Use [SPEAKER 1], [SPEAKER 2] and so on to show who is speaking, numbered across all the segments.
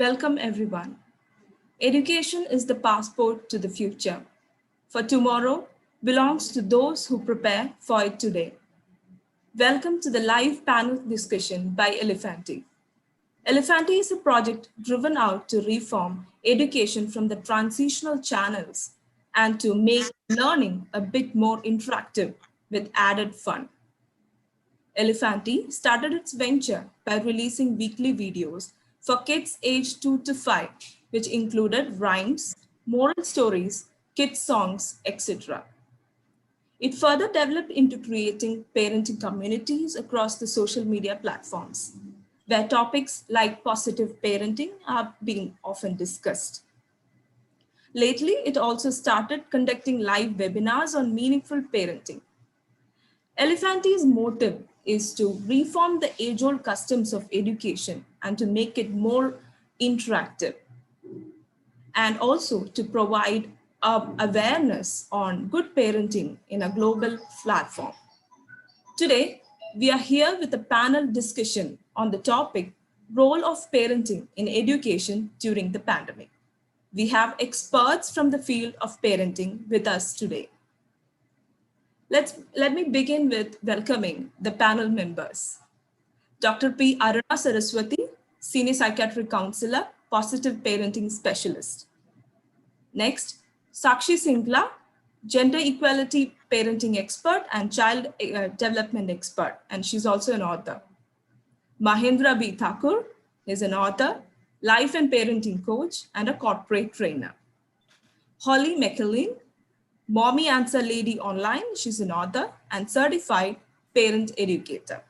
[SPEAKER 1] Welcome everyone. Education is the passport to the future. For tomorrow belongs to those who prepare for it today. Welcome to the live panel discussion by Elefaanty. Elefaanty is a project driven out to reform education from the transitional channels and to make learning a bit more interactive with added fun. Elefaanty started its venture by releasing weekly videos for kids aged 2 to 5, which included rhymes, moral stories, kids' songs, etc. It further developed into creating parenting communities across the social media platforms, where topics like positive parenting are being often discussed. Lately, it also started conducting live webinars on meaningful parenting. Elefanty's motive is to reform the age-old customs of education and to make it more interactive, and also to provide awareness on good parenting in a global platform. Today, we are here with a panel discussion on the topic, role of parenting in education during the pandemic. We have experts from the field of parenting with us today. Let me begin with welcoming the panel members. Dr. P. Aruna Saraswati, Senior Psychiatric Counselor, Positive Parenting Specialist. Next, Sakshi Singla, Gender Equality Parenting Expert and Child Development Expert, and she's also an author. Mahendra B. Thakur is an author, life and parenting coach, and a corporate trainer. Holly McElleen, Mommy Answer Lady Online, she's an author and certified parent educator.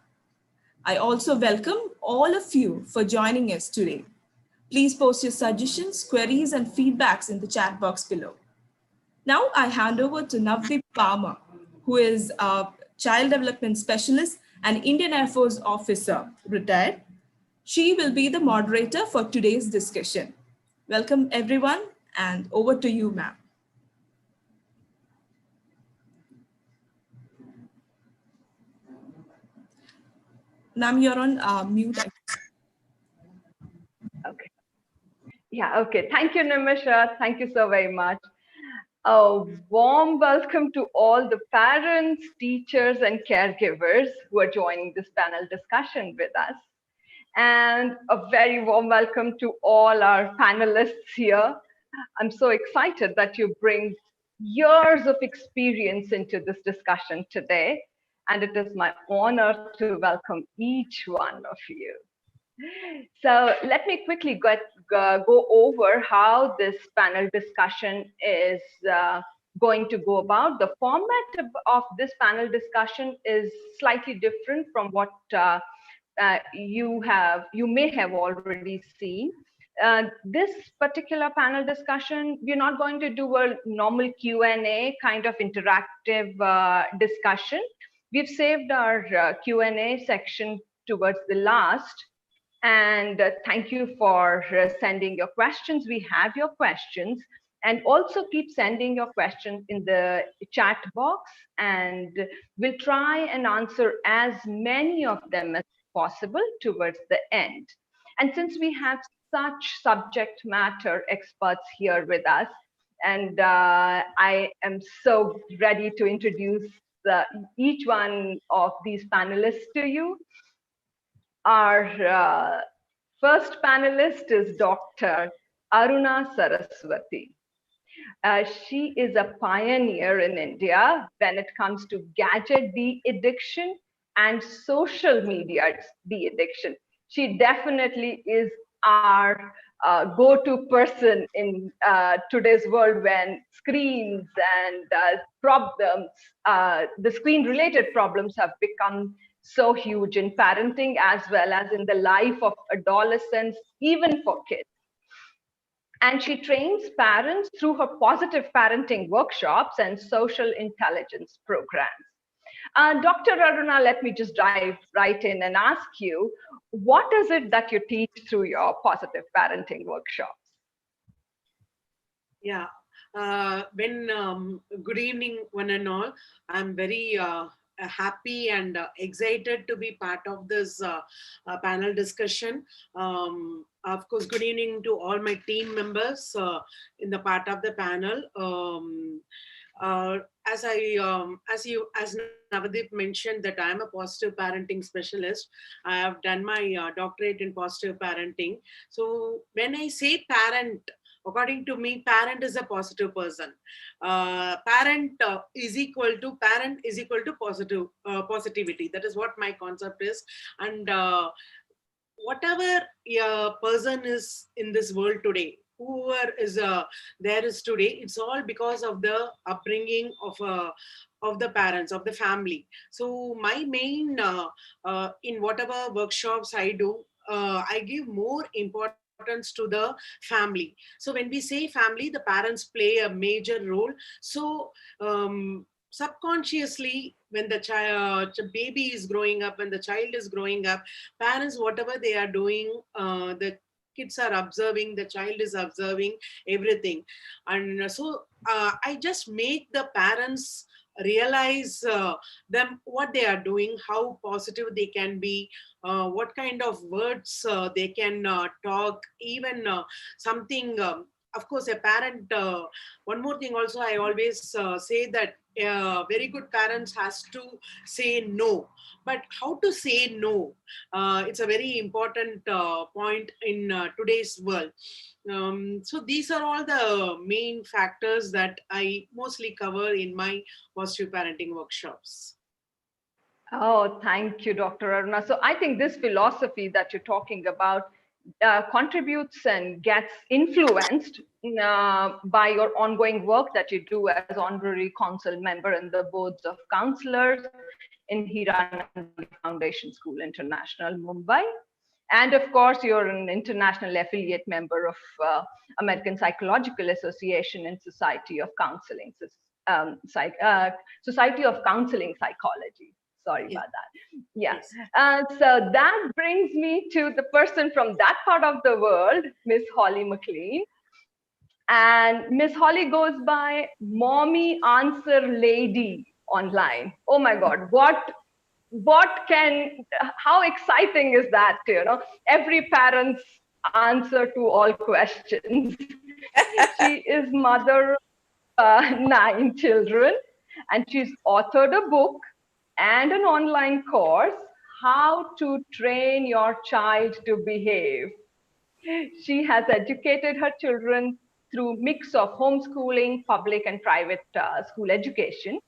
[SPEAKER 1] I also welcome all of you for joining us today. Please post your suggestions, queries, and feedbacks in the chat box below. Now I hand over to Navdeep Palmer, who is a child development specialist and Indian Air Force officer, retired. She will be the moderator for today's discussion. Welcome everyone, and over to you, ma'am. Ma'am, you're on mute.
[SPEAKER 2] Okay. Yeah, okay. Thank you, Nimisha. Thank you so very much. A warm welcome to all the parents, teachers, and caregivers who are joining this panel discussion with us. And a very warm welcome to all our panelists here. I'm so excited that you bring years of experience into this discussion today. And it is my honor to welcome each one of you. So let me quickly go over how this panel discussion is going to go about. The format of this panel discussion is slightly different from what you may have already seen. This particular panel discussion, we're not going to do a normal Q&A kind of interactive discussion. We've saved our Q&A section towards the last. And thank you for sending your questions. We have your questions. And also keep sending your questions in the chat box. And we'll try and answer as many of them as possible towards the end. And since we have such subject matter experts here with us, and I am so ready to introduce each one of these panelists to you. Our first panelist is Dr. Aruna Saraswati. She is a pioneer in India when it comes to gadget de-addiction and social media de-addiction. She definitely is our go-to person in today's world when screens and problems, the screen-related problems have become so huge in parenting as well as in the life of adolescents, even for kids. And she trains parents through her positive parenting workshops and social intelligence programs. Dr. Aruna, let me just dive right in and ask you, what is it that you teach through your positive parenting workshops?
[SPEAKER 3] Yeah, good evening, one and all. I'm very happy and excited to be part of this panel discussion. Of course, good evening to all my team members in the part of the panel. Uh, as Navadeep mentioned that I am a positive parenting specialist. I have done my doctorate in positive parenting. So when I say parent, according to me, parent is a positive person. Parent is equal to positivity. That is what my concept is. And whatever person is in this world today, whoever is there is today, it's all because of the upbringing of the parents, of the family. So my main in whatever workshops I do, I give more importance to the family. So when we say family, the parents play a major role. So subconsciously, when the baby is growing up, when the child is growing up, parents, whatever they are doing, the kids are observing, the child is observing everything. And so I just make the parents realize them what they are doing, how positive they can be, what kind of words they can talk, even something of course a parent, one more thing also I always say that very good parents has to say no. But how to say no, it's a very important point in today's world. So these are all the main factors that I mostly cover in my positive parenting workshops.
[SPEAKER 2] Oh, thank you, Dr. Aruna. So I think this philosophy that you're talking about contributes and gets influenced by your ongoing work that you do as honorary council member in the boards of counselors in Hiranand Foundation School International, Mumbai. And of course, you're an international affiliate member of American Psychological Association and Society of Counseling, Society of Counseling Psychology. Sorry
[SPEAKER 3] Yes.
[SPEAKER 2] about that. Yeah.
[SPEAKER 3] Yes.
[SPEAKER 2] So that brings me to the person from that part of the world, Miss Holly McLean. And Miss Holly goes by Mommy Answer Lady online. Oh my God, how exciting is that? Every parent's answer to all questions. She is mother of 9 children, and she's authored a book and an online course, How to Train Your Child to Behave. She has educated her children through mix of homeschooling, public and private school education.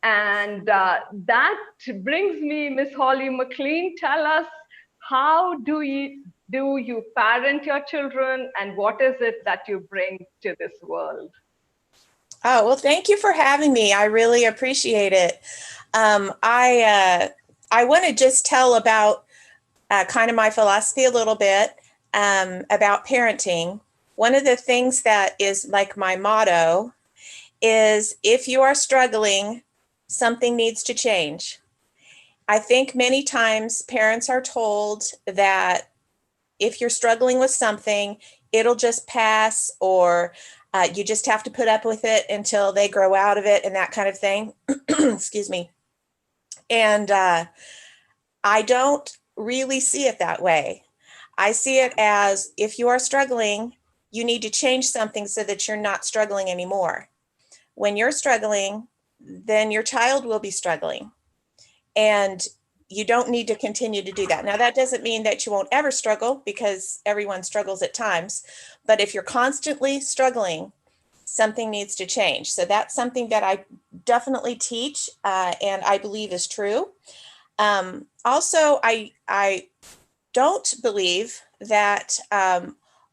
[SPEAKER 2] And that brings me, Miss Holly McLean. Tell us, how do you parent your children, and what is it that you bring to this world?
[SPEAKER 4] Oh, well, thank you for having me. I really appreciate it. I want to just tell about kind of my philosophy a little bit about parenting. One of the things that is like my motto is, if you are struggling, something needs to change. I think many times parents are told that if you're struggling with something, it'll just pass, or you just have to put up with it until they grow out of it and that kind of thing. Excuse me. And I don't really see it that way. I see it as, if you are struggling, you need to change something so that you're not struggling anymore. When you're struggling, then your child will be struggling. And you don't need to continue to do that. Now, that doesn't mean that you won't ever struggle, because everyone struggles at times. But if you're constantly struggling, something needs to change. So that's something that I definitely teach and I believe is true. Also, I don't believe that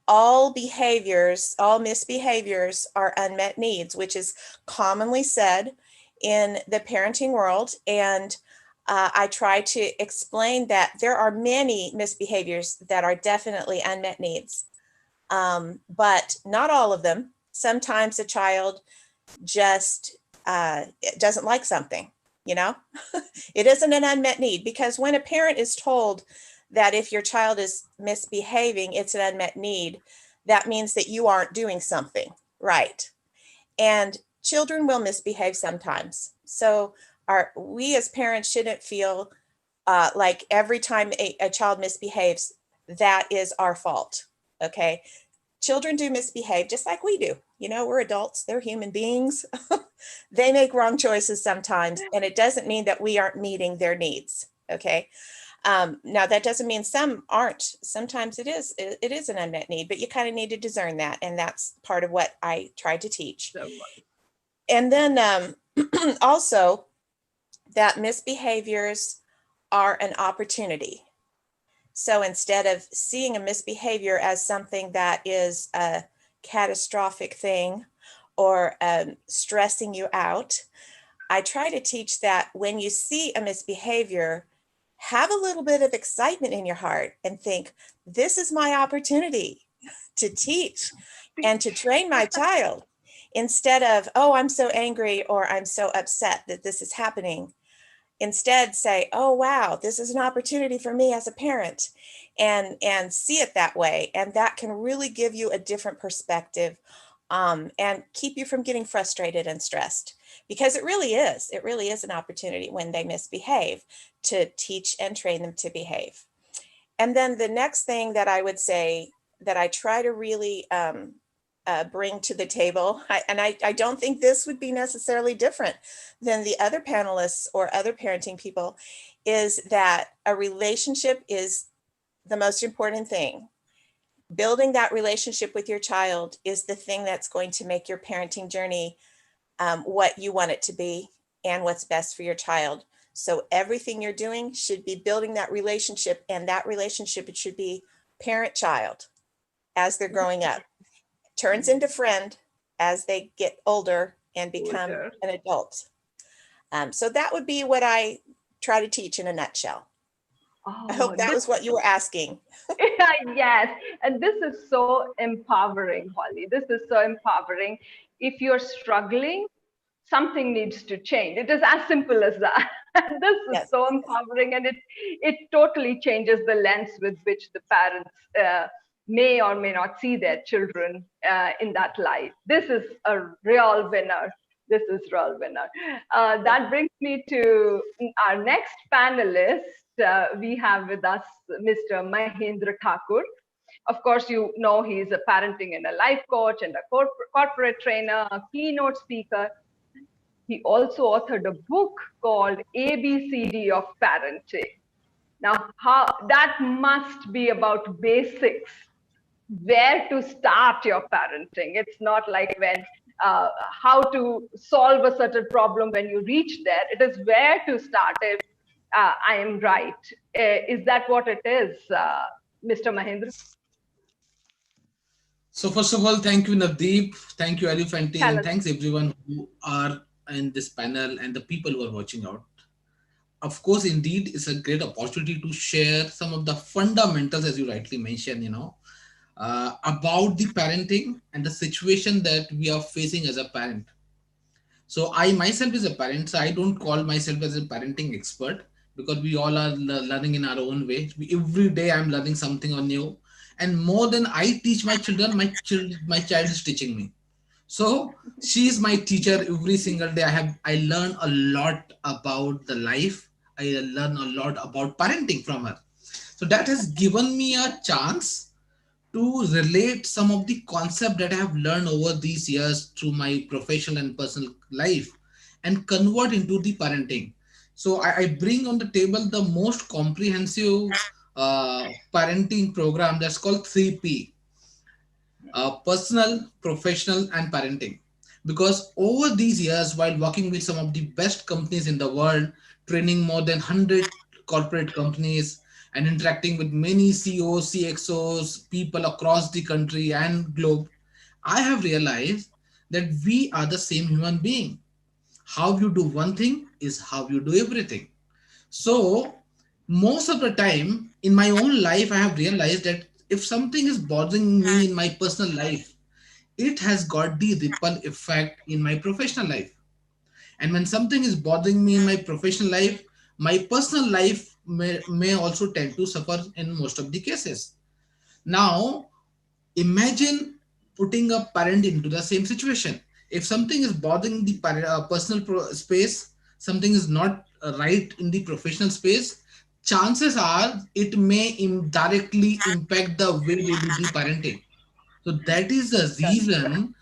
[SPEAKER 4] all misbehaviors are unmet needs, which is commonly said in the parenting world. And I try to explain that there are many misbehaviors that are definitely unmet needs, but not all of them. Sometimes a child just doesn't like something, It isn't an unmet need, because when a parent is told that if your child is misbehaving, it's an unmet need, that means that you aren't doing something right. And children will misbehave sometimes. So we as parents shouldn't feel like every time a child misbehaves, that is our fault. Okay. Children do misbehave just like we do. We're adults, they're human beings. They make wrong choices sometimes, and it doesn't mean that we aren't meeting their needs. Okay. Now that doesn't mean some aren't. Sometimes it is an unmet need, but you kind of need to discern that. And that's part of what I tried to teach. And then also that misbehaviors are an opportunity. So instead of seeing a misbehavior as something that is a catastrophic thing or stressing you out, I try to teach that when you see a misbehavior, have a little bit of excitement in your heart and think, this is my opportunity to teach and to train my child, instead of, oh, I'm so angry or I'm so upset that this is happening. Instead, say, oh, wow, this is an opportunity for me as a parent, and see it that way. And that can really give you a different perspective, and keep you from getting frustrated and stressed, because it really is an opportunity when they misbehave to teach and train them to behave. And then the next thing that I would say that I try to really bring to the table, I don't think this would be necessarily different than the other panelists or other parenting people, is that a relationship is the most important thing. Building that relationship with your child is the thing that's going to make your parenting journey what you want it to be and what's best for your child. So everything you're doing should be building that relationship, and that relationship, it should be parent-child as they're growing up. Turns into friend as they get older and become an adult. So that would be what I try to teach in a nutshell. I hope that was what you were asking.
[SPEAKER 2] Yes, and this is so empowering, Holly. This is so empowering. If you're struggling, something needs to change. It is as simple as that. This is
[SPEAKER 4] Yes.
[SPEAKER 2] so empowering, and it totally changes the lens with which the parents may or may not see their children in that light. This is a real winner. This is real winner. That brings me to our next panelist. We have with us Mr. Mahendra Thakur. Of course, you know he's a parenting and a life coach and a corporate trainer, a keynote speaker. He also authored a book called ABCD of Parenting. Now, that must be about basics, where to start your parenting. It's not like how to solve a certain problem when you reach there. It is where to start, if I am right. Is that what it is, Mr. Mahendra?
[SPEAKER 5] So first of all, thank you, Navdeep. Thank you, Elefaanty, and thanks everyone who are in this panel and the people who are watching out. Of course, indeed, it's a great opportunity to share some of the fundamentals, as you rightly mentioned, about the parenting and the situation that we are facing as a parent. So I myself is a parent, so I don't call myself as a parenting expert, because we all are learning in our own way. Every day I'm learning something new, and more than I teach my children, my child is teaching me. So she is my teacher every single day. I learn a lot about the life. I learn a lot about parenting from her. So that has given me a chance to relate some of the concept that I have learned over these years through my professional and personal life and convert into the parenting. So I bring on the table the most comprehensive parenting program that's called 3P. Personal, professional, and parenting. Because over these years, while working with some of the best companies in the world, training more than 100 corporate companies, and interacting with many CEOs, CXOs, people across the country and globe, I have realized that we are the same human being. How you do one thing is how you do everything. So most of the time in my own life, I have realized that if something is bothering me in my personal life, it has got the ripple effect in my professional life. And when something is bothering me in my professional life, my personal life may also tend to suffer in most of the cases. Now, imagine putting a parent into the same situation. If something is bothering the personal space, something is not right in the professional space, chances are it may indirectly impact the way they do the parenting. So that is the reason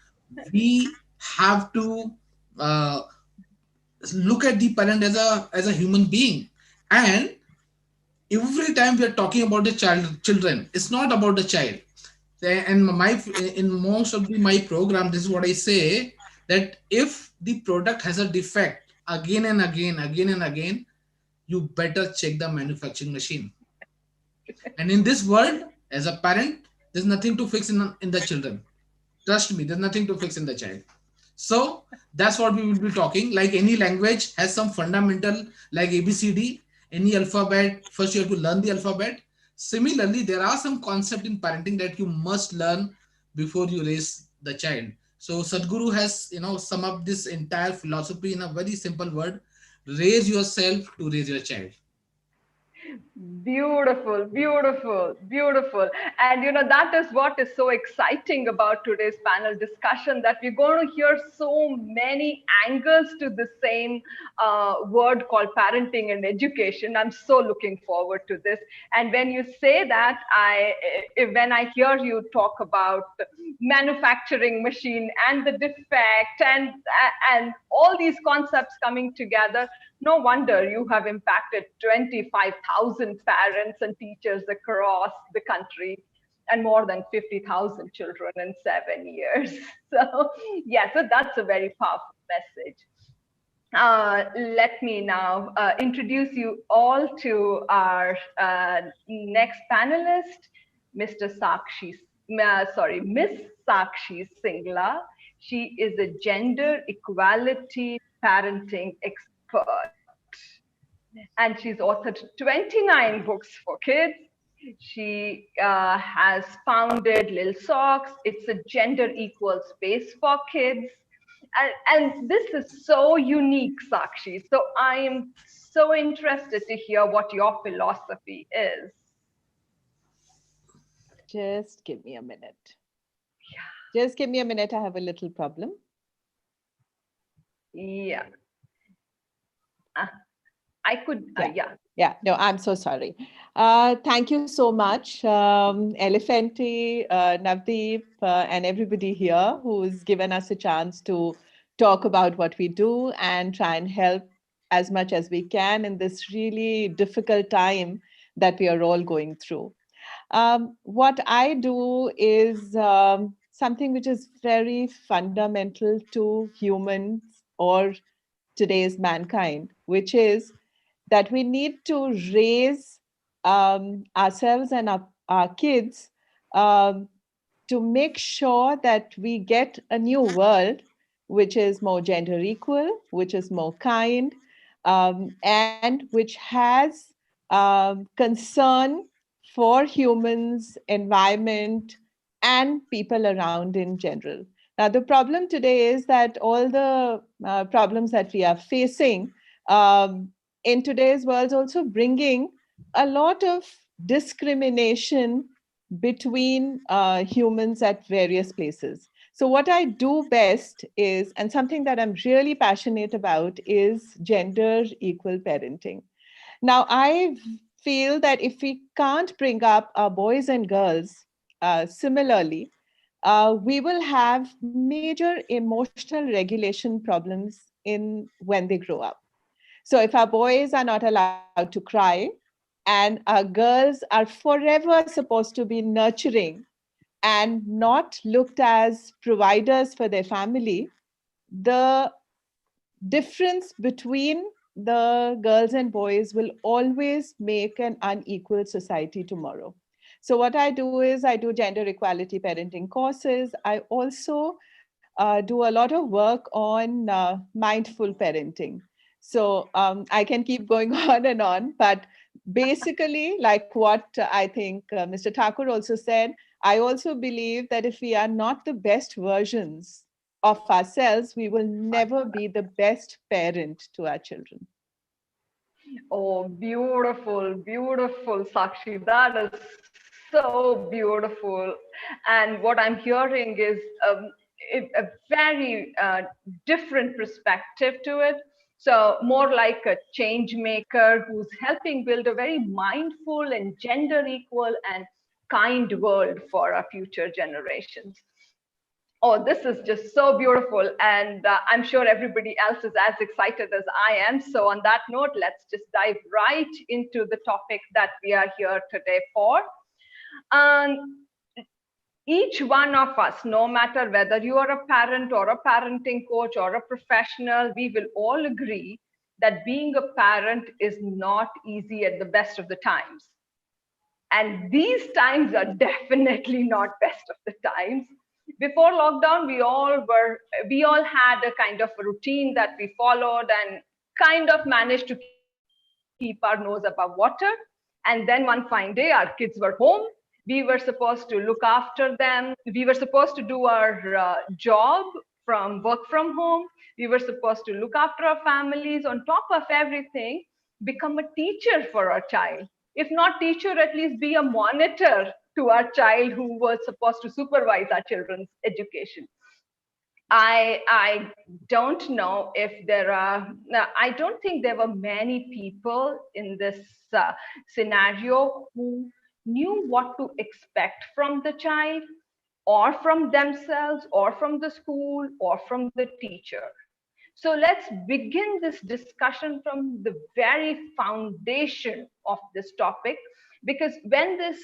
[SPEAKER 5] we have to uh, look at the parent as a human being. And every time we are talking about the children, it's not about the child. And my in most of my program, this is what I say, that if the product has a defect again and again, you better check the manufacturing machine. And in this world, as a parent, there's nothing to fix in the children. Trust me, there's nothing to fix in the child. So that's what we will be talking. Like any language has some fundamental, like ABCD, any alphabet, first you have to learn the alphabet. Similarly, there are some concept in parenting that you must learn before you raise the child. So Sadhguru has, sum up this entire philosophy in a very simple word: raise yourself to raise your child.
[SPEAKER 2] Beautiful, beautiful, beautiful. And that is what is so exciting about today's panel discussion, that we're going to hear so many angles to the same word called parenting and education. I'm so looking forward to this. And when you say that, when I hear you talk about manufacturing machine and the defect and all these concepts coming together, no wonder you have impacted 25,000 parents and teachers across the country and more than 50,000 children in 7 years. So, yeah, so that's a very powerful message. Let me now introduce you all to our next panelist, Mr. Miss Sakshi Singla. She is a gender equality parenting expert, and she's authored 29 books for kids. She has founded Lil Socks. It's a gender equal space for kids. And this is so unique, Sakshi. So I am so interested to hear what your philosophy is.
[SPEAKER 6] Just give me a minute. Just give me a minute. I have a little problem.
[SPEAKER 2] Yeah. I could, yeah.
[SPEAKER 6] Yeah, no, I'm so sorry. Thank you so much, Elefaanty, Navdeep, and everybody here who's given us a chance to talk about what we do and try and help as much as we can in this really difficult time that we are all going through. What I do is something which is very fundamental to humans or today's mankind, which is that we need to raise ourselves and our kids um, to make sure that we get a new world which is more gender equal, which is more kind, and which has concern for humans, environment, and people around in general. Now, the problem today is that all the problems that we are facing in today's world also bringing a lot of discrimination between humans at various places. So what I do best is, and something that I'm really passionate about, is gender equal parenting. Now, I feel that if we can't bring up our boys and girls similarly, we will have major emotional regulation problems in when they grow up. So if our boys are not allowed to cry and our girls are forever supposed to be nurturing and not looked as providers for their family, the difference between the girls and boys will always make an unequal society tomorrow. So what I do is I do gender equality parenting courses. I also do a lot of work on mindful parenting. So I can keep going on and on, but basically, like what I think Mr. Thakur also said, I also believe that if we are not the best versions of ourselves, we will never be the best parent to our children.
[SPEAKER 2] Oh, beautiful, beautiful, Sakshi. That is so beautiful. And what I'm hearing is a very different perspective to it. So more like a change maker who's helping build a very mindful and gender equal and kind world for our future generations. Oh, this is just so beautiful. And I'm sure everybody else is as excited as I am. So on that note, let's just dive right into the topic that we are here today for. Each one of us, no matter whether you are a parent or a parenting coach or a professional, we will all agree that being a parent is not easy at the best of the times. And these times are definitely not best of the times. Before lockdown, we all had a kind of a routine that we followed and kind of managed to keep our nose above water. And then one fine day, our kids were home. We were supposed to look after them. We were supposed to do our job from work from home. We were supposed to look after our families. On top of everything, become a teacher for our child. If not teacher, at least be a monitor to our child who was supposed to supervise our children's education. I don't know if there are, I don't think there were many people in this scenario who knew what to expect from the child or from themselves or from the school or from the teacher. So let's begin this discussion from the very foundation of this topic, because when this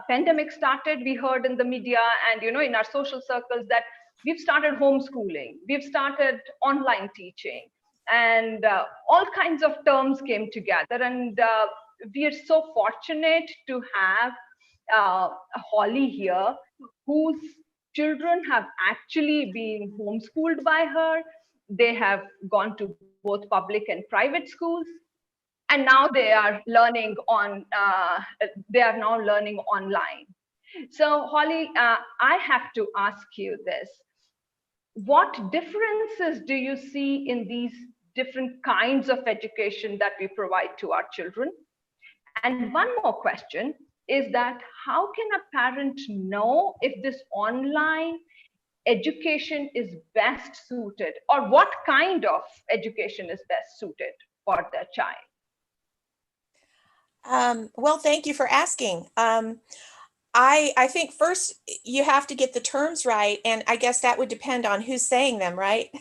[SPEAKER 2] pandemic started, we heard in the media and in our social circles that we've started homeschooling, we've started online teaching, and all kinds of terms came together. And we are so fortunate to have Holly here, whose children have actually been homeschooled by her. They have gone to both public and private schools, and now they are learning on. They are now learning online. So, Holly, I have to ask you this: what differences do you see in these different kinds of education that we provide to our children? And one more question is that how can a parent know if this online education is best suited, or what kind of education is best suited for their child?
[SPEAKER 4] Well, thank you for asking. I think first you have to get the terms right, and I guess that would depend on who's saying them, right?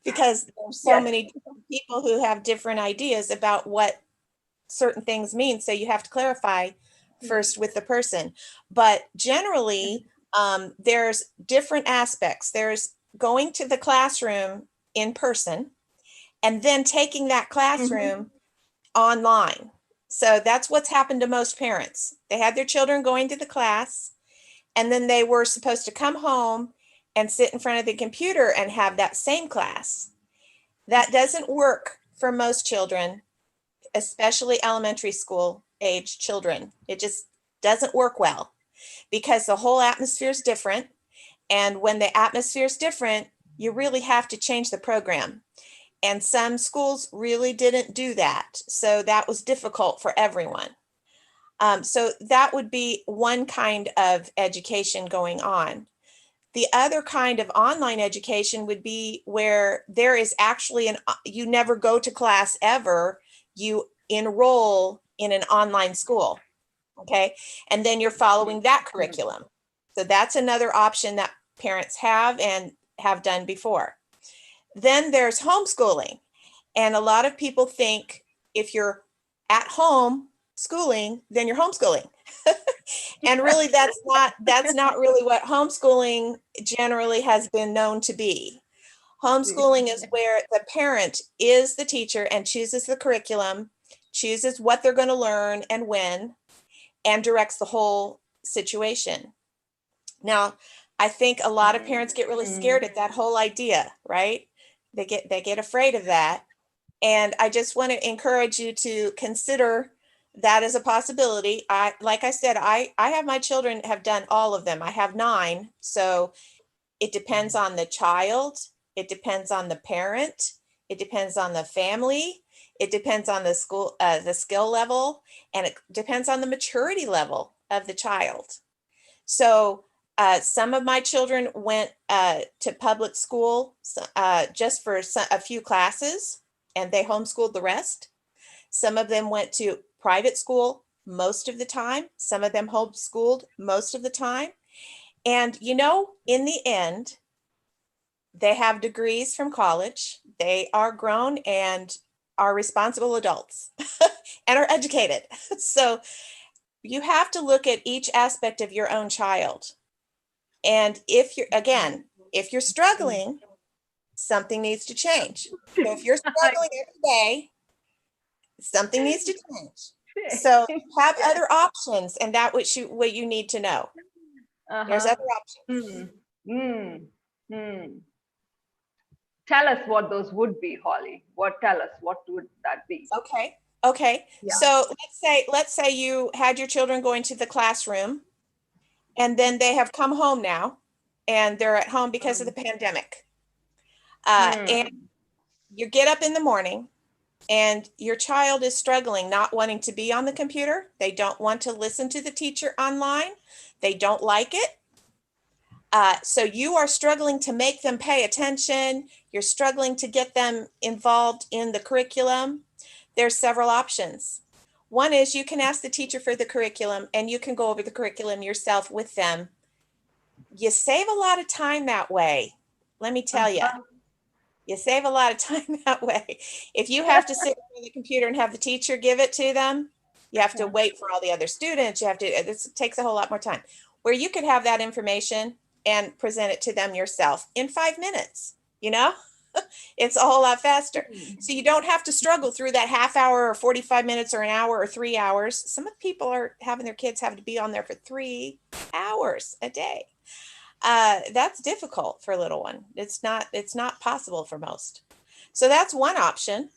[SPEAKER 4] Because there's so many different people who have different ideas about what certain things mean. So you have to clarify first with the person. But generally, there's different aspects. There's going to the classroom in person and then taking that classroom online. So that's what's happened to most parents. They had their children going to the class, and then they were supposed to come home and sit in front of the computer and have that same class. That doesn't work for most children, especially elementary school age children. It just doesn't work well because the whole atmosphere is different. And when the atmosphere is different, you really have to change the program. And some schools really didn't do that. So that was difficult for everyone. So that would be one kind of education going on. The other kind of online education would be where there is actually you never go to class ever. You enroll in an online school. Okay. And then you're following that curriculum. So that's another option that parents have and have done before. Then there's homeschooling. And a lot of people think if you're at home schooling, then you're homeschooling. And really that's not really what homeschooling generally has been known to be. Homeschooling is where the parent is the teacher and chooses the curriculum, chooses what they're going to learn and when, and directs the whole situation. Now, I think a lot of parents get really scared at that whole idea, right? They get afraid of that. And I just want to encourage you to consider that as a possibility. Like I said, I have my children have done all of them. I have 9. So it depends on the child. It depends on the parent. It depends on the family. It depends on the school, the skill level, and it depends on the maturity level of the child. So some of my children went to public school just for a few classes. and they homeschooled the rest. Some of them went to private school most of the time. Some of them homeschooled most of the time. And, you know, in the end, they have degrees from college. They are grown and are responsible adults and are educated. So you have to look at each aspect of your own child. And if you're struggling, something needs to change. So if you're struggling every day, something needs to change. So you have other options, and that what you need to know. There's other options.
[SPEAKER 2] Tell us what those would be, Holly. Tell us what would that be?
[SPEAKER 4] Okay. Yeah. So let's say you had your children going to the classroom, and then they have come home now, and they're at home because of the pandemic. And you get up in the morning, and your child is struggling, not wanting to be on the computer. They don't want to listen to the teacher online. They don't like it. So you are struggling to make them pay attention. You're struggling to get them involved in the curriculum. There's several options. One is you can ask the teacher for the curriculum, and you can go over the curriculum yourself with them. You save a lot of time that way. Let me tell you, you save a lot of time that way. If you have to sit on the computer and have the teacher give it to them, you have to wait for all the other students. This takes a whole lot more time. Where you could have that information and present it to them yourself in 5 minutes, you know? It's a whole lot faster. So you don't have to struggle through that half hour or 45 minutes or an hour or 3 hours. Some of the people are having their kids have to be on there for 3 hours a day. That's difficult for a little one. It's not possible for most. So that's one option.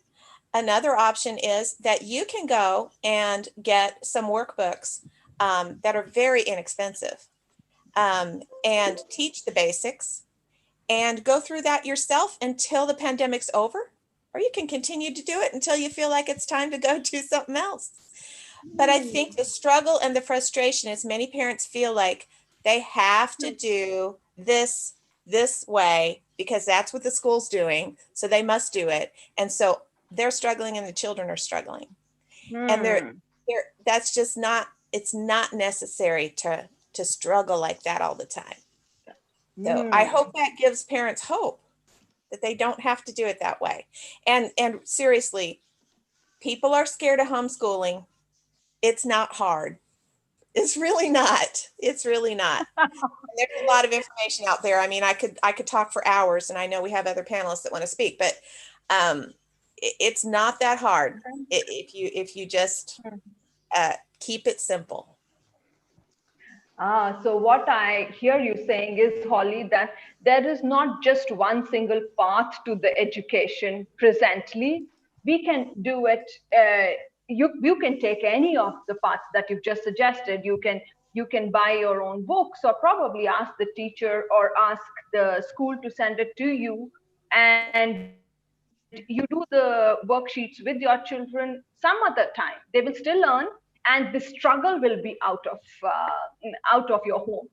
[SPEAKER 4] Another option is that you can go and get some workbooks that are very inexpensive and teach the basics and go through that yourself until the pandemic's over, or you can continue to do it until you feel like it's time to go do something else. But I think the struggle and the frustration is many parents feel like they have to do this way because that's what the school's doing, so they must do it. And so they're struggling and the children are struggling. And that's just not, it's not necessary to struggle like that all the time. So I hope that gives parents hope that they don't have to do it that way. And seriously, people are scared of homeschooling. It's not hard. It's really not. It's really not. There's a lot of information out there. I mean, I could talk for hours, and I know we have other panelists that want to speak, but it's not that hard if you just keep it simple.
[SPEAKER 2] So what I hear you saying is, Holly, that there is not just one single path to the education presently. We can do it. You can take any of the paths that you've just suggested. You can buy your own books, or probably ask the teacher or ask the school to send it to you, and you do the worksheets with your children some other time. They will still learn, and the struggle will be out of your home,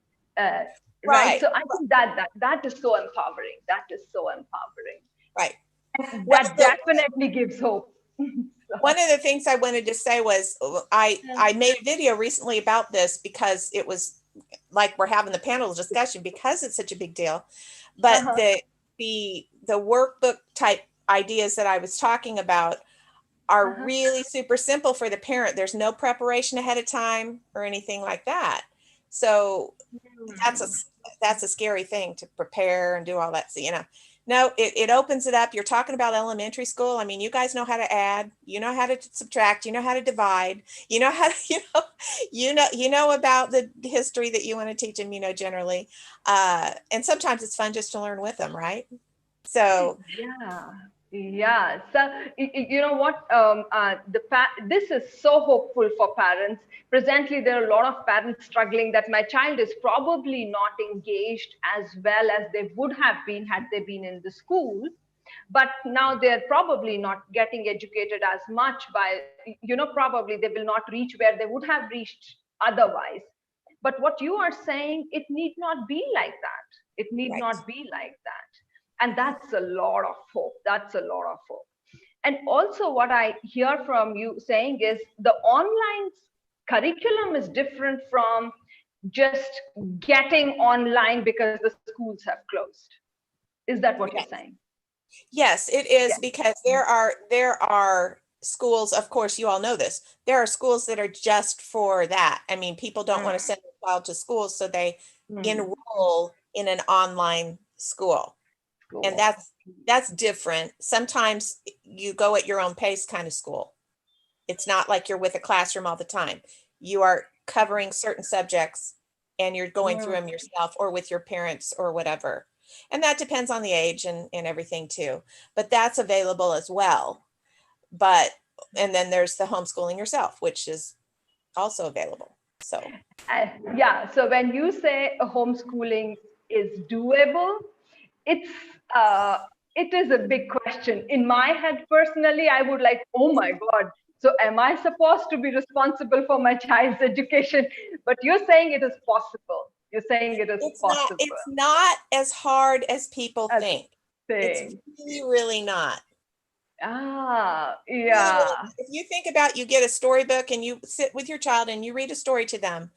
[SPEAKER 2] right? So I think that is so empowering. That is so empowering.
[SPEAKER 4] Right.
[SPEAKER 2] And that definitely gives hope.
[SPEAKER 4] One of the things I wanted to say was I made a video recently about this because it was like we're having the panel discussion because it's such a big deal. But the workbook type ideas that I was talking about are really super simple for the parent. There's no preparation ahead of time or anything like that. So that's a scary thing to prepare and do all that. So, you know, no, it opens it up. You're talking about elementary school. I mean, you guys know how to add, you know how to subtract, you know how to divide, you know how to, you know about the history that you want to teach them, you know, generally. And sometimes it's fun just to learn with them, right? So
[SPEAKER 2] yeah. So you know what? This is so hopeful for parents. Presently, there are a lot of parents struggling that my child is probably not engaged as well as they would have been had they been in the school. But now they're probably not getting educated as much by, probably they will not reach where they would have reached otherwise. But what you are saying, it need not be like that. It need not be like that. And that's a lot of hope. That's a lot of hope. And also what I hear from you saying is the online curriculum is different from just getting online because the schools have closed. Is that what you're saying?
[SPEAKER 4] Yes, it is, because there are schools, of course, you all know this. There are schools that are just for that. I mean, people don't want to send their child to school, so they enroll in an online school. And that's different. Sometimes you go at your own pace kind of school. It's not like you're with a classroom all the time. You are covering certain subjects and you're going through them yourself or with your parents or whatever. And that depends on the age and everything too. But that's available as well. And then there's the homeschooling yourself, which is also available. So
[SPEAKER 2] yeah. So when you say homeschooling is doable, it's it is a big question. In my head, personally, I would like, oh my God. So am I supposed to be responsible for my child's education? But you're saying it is possible. You're saying it is possible.
[SPEAKER 4] It's not as hard as people think. It's really, really not.
[SPEAKER 2] Ah, yeah.
[SPEAKER 4] If you think about, you get a storybook and you sit with your child and you read a story to them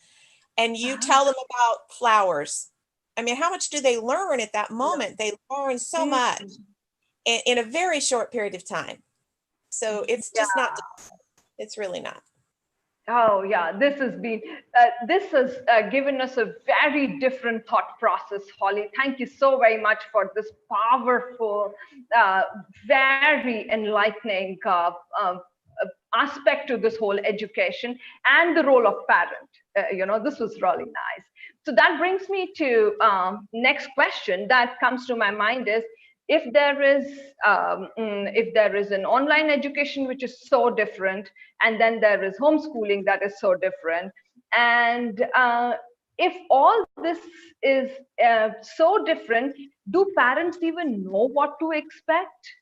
[SPEAKER 4] and you tell them about flowers. I mean, how much do they learn at that moment? They learn so much in a very short period of time. So it's just not, it's really not.
[SPEAKER 2] Oh yeah, this has given us a very different thought process, Holly. Thank you so very much for this powerful, very enlightening aspect to this whole education and the role of parent. This was really nice. So that brings me to next question that comes to my mind is, if there is an online education which is so different, and then there is homeschooling that is so different, and if all this is so different, do parents even know what to expect?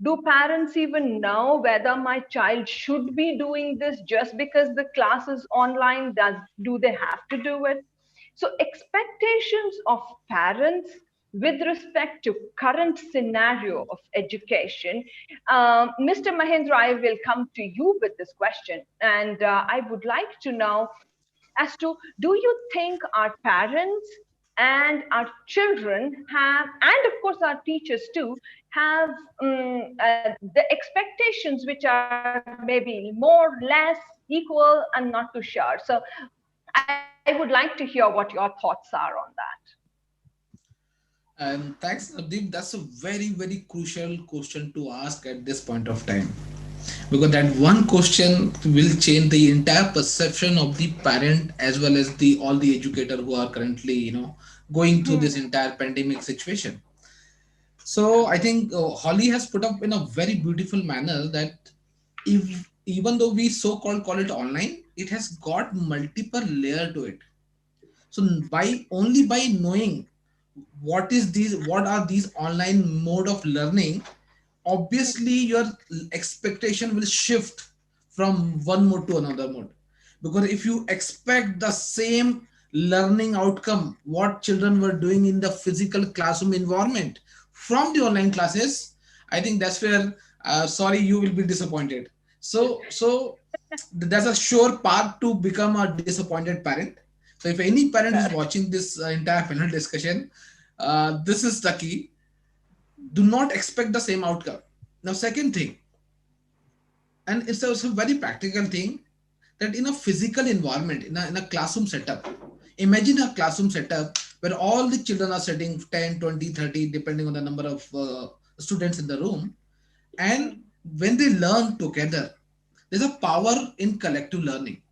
[SPEAKER 2] Do parents even know whether my child should be doing this just because the class is online? Do they have to do it? So expectations of parents with respect to current scenario of education. Mr. Mahendra, I will come to you with this question. And I would like to know as to, do you think our parents and our children have, and of course our teachers too, have the expectations which are maybe more, less, equal? I'm not too sure. So I would like to hear what your thoughts are on that.
[SPEAKER 5] And thanks, Navdeep. That's a very, very crucial question to ask at this point of time. Because that one question will change the entire perception of the parent as well as the all the educator who are currently, going through this entire pandemic situation. So I think Holly has put up in a very beautiful manner that if even though we so-called call it online, it has got multiple layer to it. So by knowing what are these online mode of learning, obviously your expectation will shift from one mode to another mode. Because if you expect the same learning outcome what children were doing in the physical classroom environment from the online classes, I think that's where sorry, you will be disappointed. So there's a sure path to become a disappointed parent. So if any parent is watching this entire panel discussion, this is the key. Do not expect the same outcome. Now, second thing, and it's also a very practical thing, that in a physical environment, in a classroom setup, imagine a classroom setup where all the children are sitting 10, 20, 30, depending on the number of students in the room. And when they learn together, there's a power in collective learning.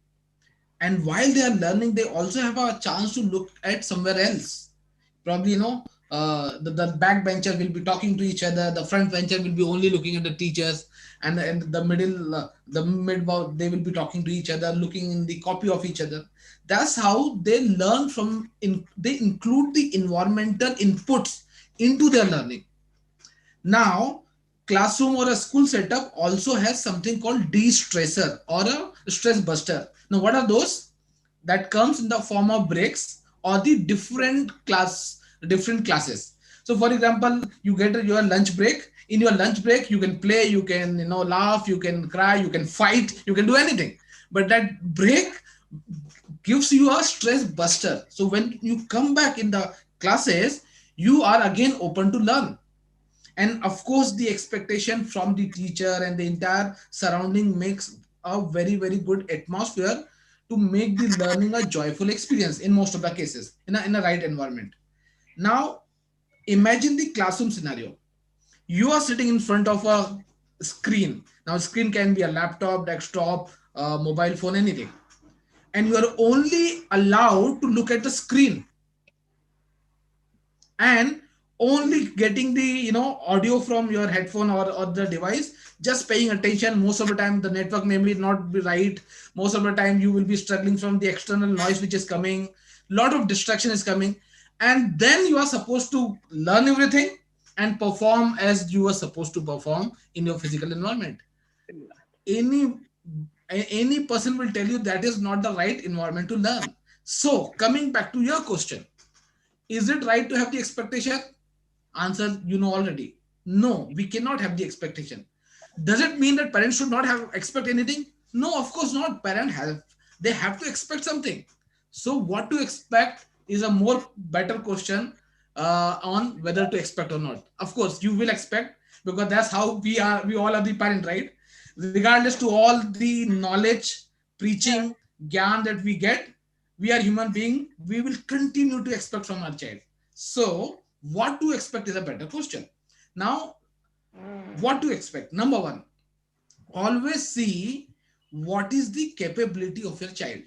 [SPEAKER 5] And while they are learning, they also have a chance to look at somewhere else. Probably, the back bencher will be talking to each other, the front bencher will be only looking at the teachers, and the middle, the mid, they will be talking to each other, looking in the copy of each other. That's how they learn they include the environmental inputs into their learning. Now, classroom or a school setup also has something called de-stressor or a stress buster. Now, what are those? That comes in the form of breaks or the different classes. So for example, you get your lunch break. In your lunch break, you can play, you can laugh, you can cry, you can fight, you can do anything. But that break gives you a stress buster. So when you come back in the classes, you are again open to learn. And of course, the expectation from the teacher and the entire surrounding makes a very, very good atmosphere to make the learning a joyful experience in most of the cases in a right environment. Now, imagine the classroom scenario. You are sitting in front of a screen. Now, screen can be a laptop, desktop, mobile phone, anything. And you are only allowed to look at the screen and only getting the audio from your headphone or the device, just paying attention. Most of the time the network may not be right. Most of the time you will be struggling from the external noise which is coming. Lot of distraction is coming, and then you are supposed to learn everything and perform as you are supposed to perform in your physical environment. Any any person will tell you that is not the right environment to learn. So coming back to your question, is it right to have the expectation? Answer, already. No, we cannot have the expectation. Does it mean that parents should not have expect anything? No, of course not. Parents have, they have to expect something. So what to expect is a more better question on whether to expect or not. Of course, you will expect, because that's how we are. We all are the parent, right? Regardless to all the knowledge, preaching, gyan that we get, we are human being. We will continue to expect from our child. So what to expect is a better question. Now, what to expect? Number one, always see what is the capability of your child.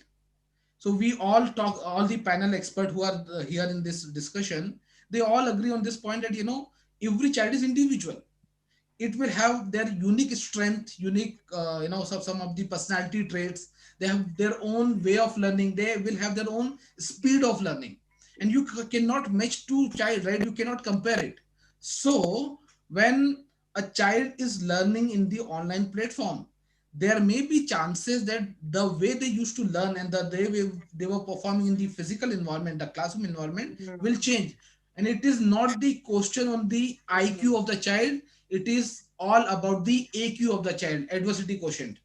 [SPEAKER 5] So we all talk, all the panel experts who are here in this discussion, they all agree on this point that every child is individual. It will have their unique strength, unique some of the personality traits. They have their own way of learning. They will have their own speed of learning, and you cannot match two child, right? You cannot compare it. So when a child is learning in the online platform, there may be chances that the way they used to learn and the way they were performing in the physical environment, the classroom environment, will change. And it is not the question on the IQ of the child, it is all about the AQ of the child, adversity quotient.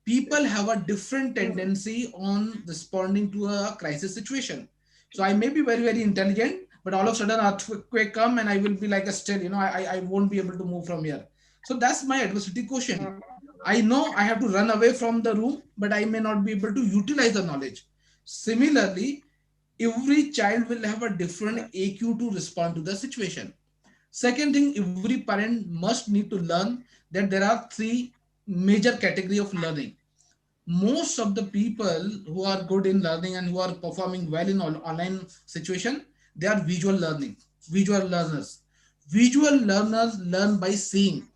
[SPEAKER 5] People have a different tendency on responding to a crisis situation. So I may be very, very intelligent, but all of a sudden a earthquake come and I will be like a still, I won't be able to move from here. So that's my adversity quotient. I know I have to run away from the room, but I may not be able to utilize the knowledge. Similarly, every child will have a different AQ to respond to the situation. Second thing, every parent must need to learn that there are three major category of learning. Most of the people who are good in learning and who are performing well in online situation, they are visual learners. Visual learners learn by seeing.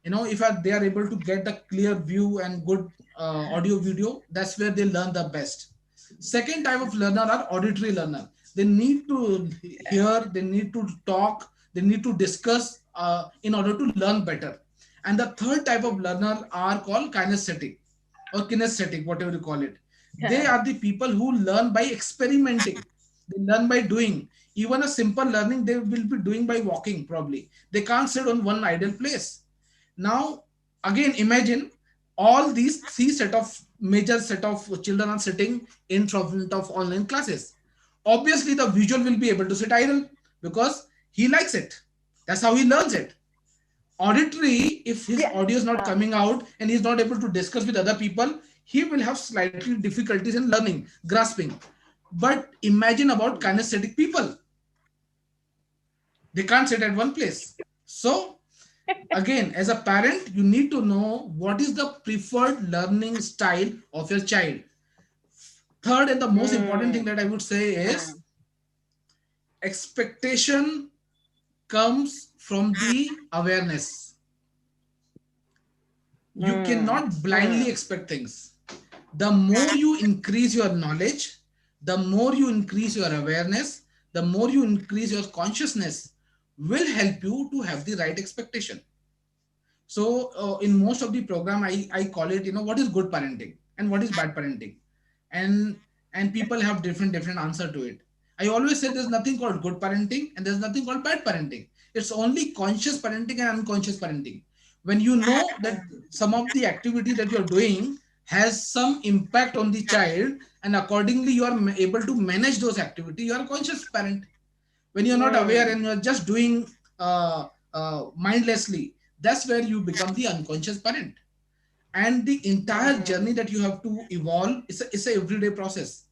[SPEAKER 5] If they are able to get the clear view and good audio video, that's where they learn the best. Second type of learner are auditory learner. They need to hear, they need to talk, they need to discuss in order to learn better. And the third type of learner are called kinesthetic, whatever you call it. They are the people who learn by experimenting. They learn by doing. Even a simple learning they will be doing by walking. Probably they can't sit on one idle place. Now, again, imagine all these three major set of children are sitting in front of online classes. Obviously, the visual will be able to sit idle because he likes it. That's how he learns it. Auditory, if his audio is not coming out and he's not able to discuss with other people, he will have slightly difficulties in learning, grasping. But imagine about kinesthetic people. They can't sit at one place. So again, as a parent, you need to know what is the preferred learning style of your child. Third, and the most important thing that I would say is expectation comes from the awareness. You cannot blindly expect things. The more you increase your knowledge, the more you increase your awareness, the more you increase your consciousness, will help you to have the right expectation. So in most of the program, I call it, what is good parenting and what is bad parenting, and people have different answer to it. I always say there's nothing called good parenting and there's nothing called bad parenting. It's only conscious parenting and unconscious parenting. When you know that some of the activity that you're doing has some impact on the child, and accordingly you are able to manage those activities, you are a conscious parent. When you're not aware and you're just doing mindlessly, that's where you become the unconscious parent. And the entire journey that you have to evolve is a everyday process.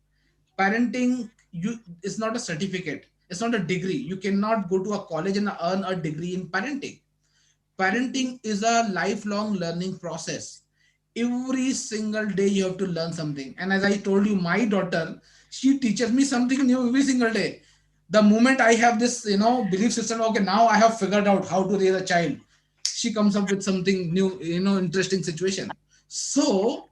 [SPEAKER 5] Parenting, you, is not a certificate, it's not a degree. You cannot go to a college and earn a degree in parenting. Parenting is a lifelong learning process. Every single day you have to learn something. And as I told you, my daughter, she teaches me something new every single day. The moment I have this, belief system, okay, now I have figured out how to raise a child, she comes up with something new, interesting situation. So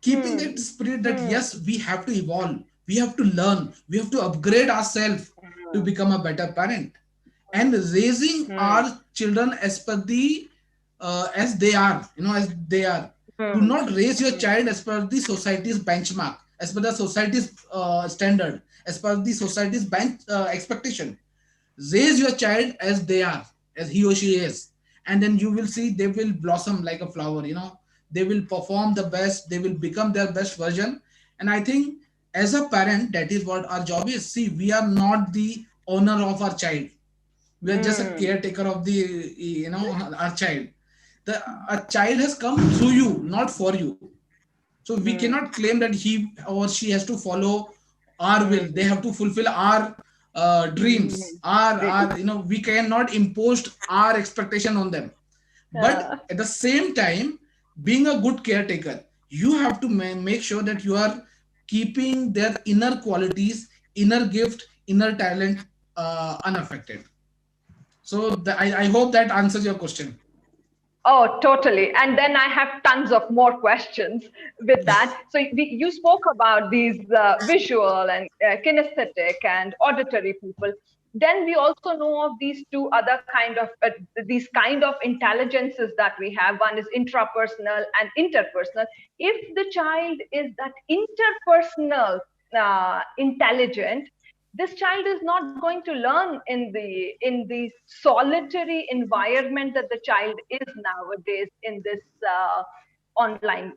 [SPEAKER 5] keeping that spirit that yes, we have to evolve, we have to learn, we have to upgrade ourselves to become a better parent, and raising our children as per the as they are, as they are. Do not raise your child as per the society's benchmark, as per the society's standard, as per the society's expectation. Raise your child as they are, as he or she is, and then you will see they will blossom like a flower. They will perform the best, they will become their best version. And I think as a parent, that is what our job is. See, we are not the owner of our child, we are just a caretaker of the, our child. The A child has come through you, not for you. So we cannot claim that he or she has to follow our will. They have to fulfill our dreams. Our we cannot impose our expectation on them. But at the same time, being a good caretaker, you have to make sure that you are keeping their inner qualities, inner gift, inner talent unaffected. So I hope that answers your question.
[SPEAKER 2] Oh, totally. And then I have tons of more questions with that. So you spoke about these visual and kinesthetic and auditory people. Then we also know of these two other these kind of intelligences that we have. One is intrapersonal and interpersonal. If the child is that interpersonal intelligent, this child is not going to learn in the solitary environment that the child is nowadays in this online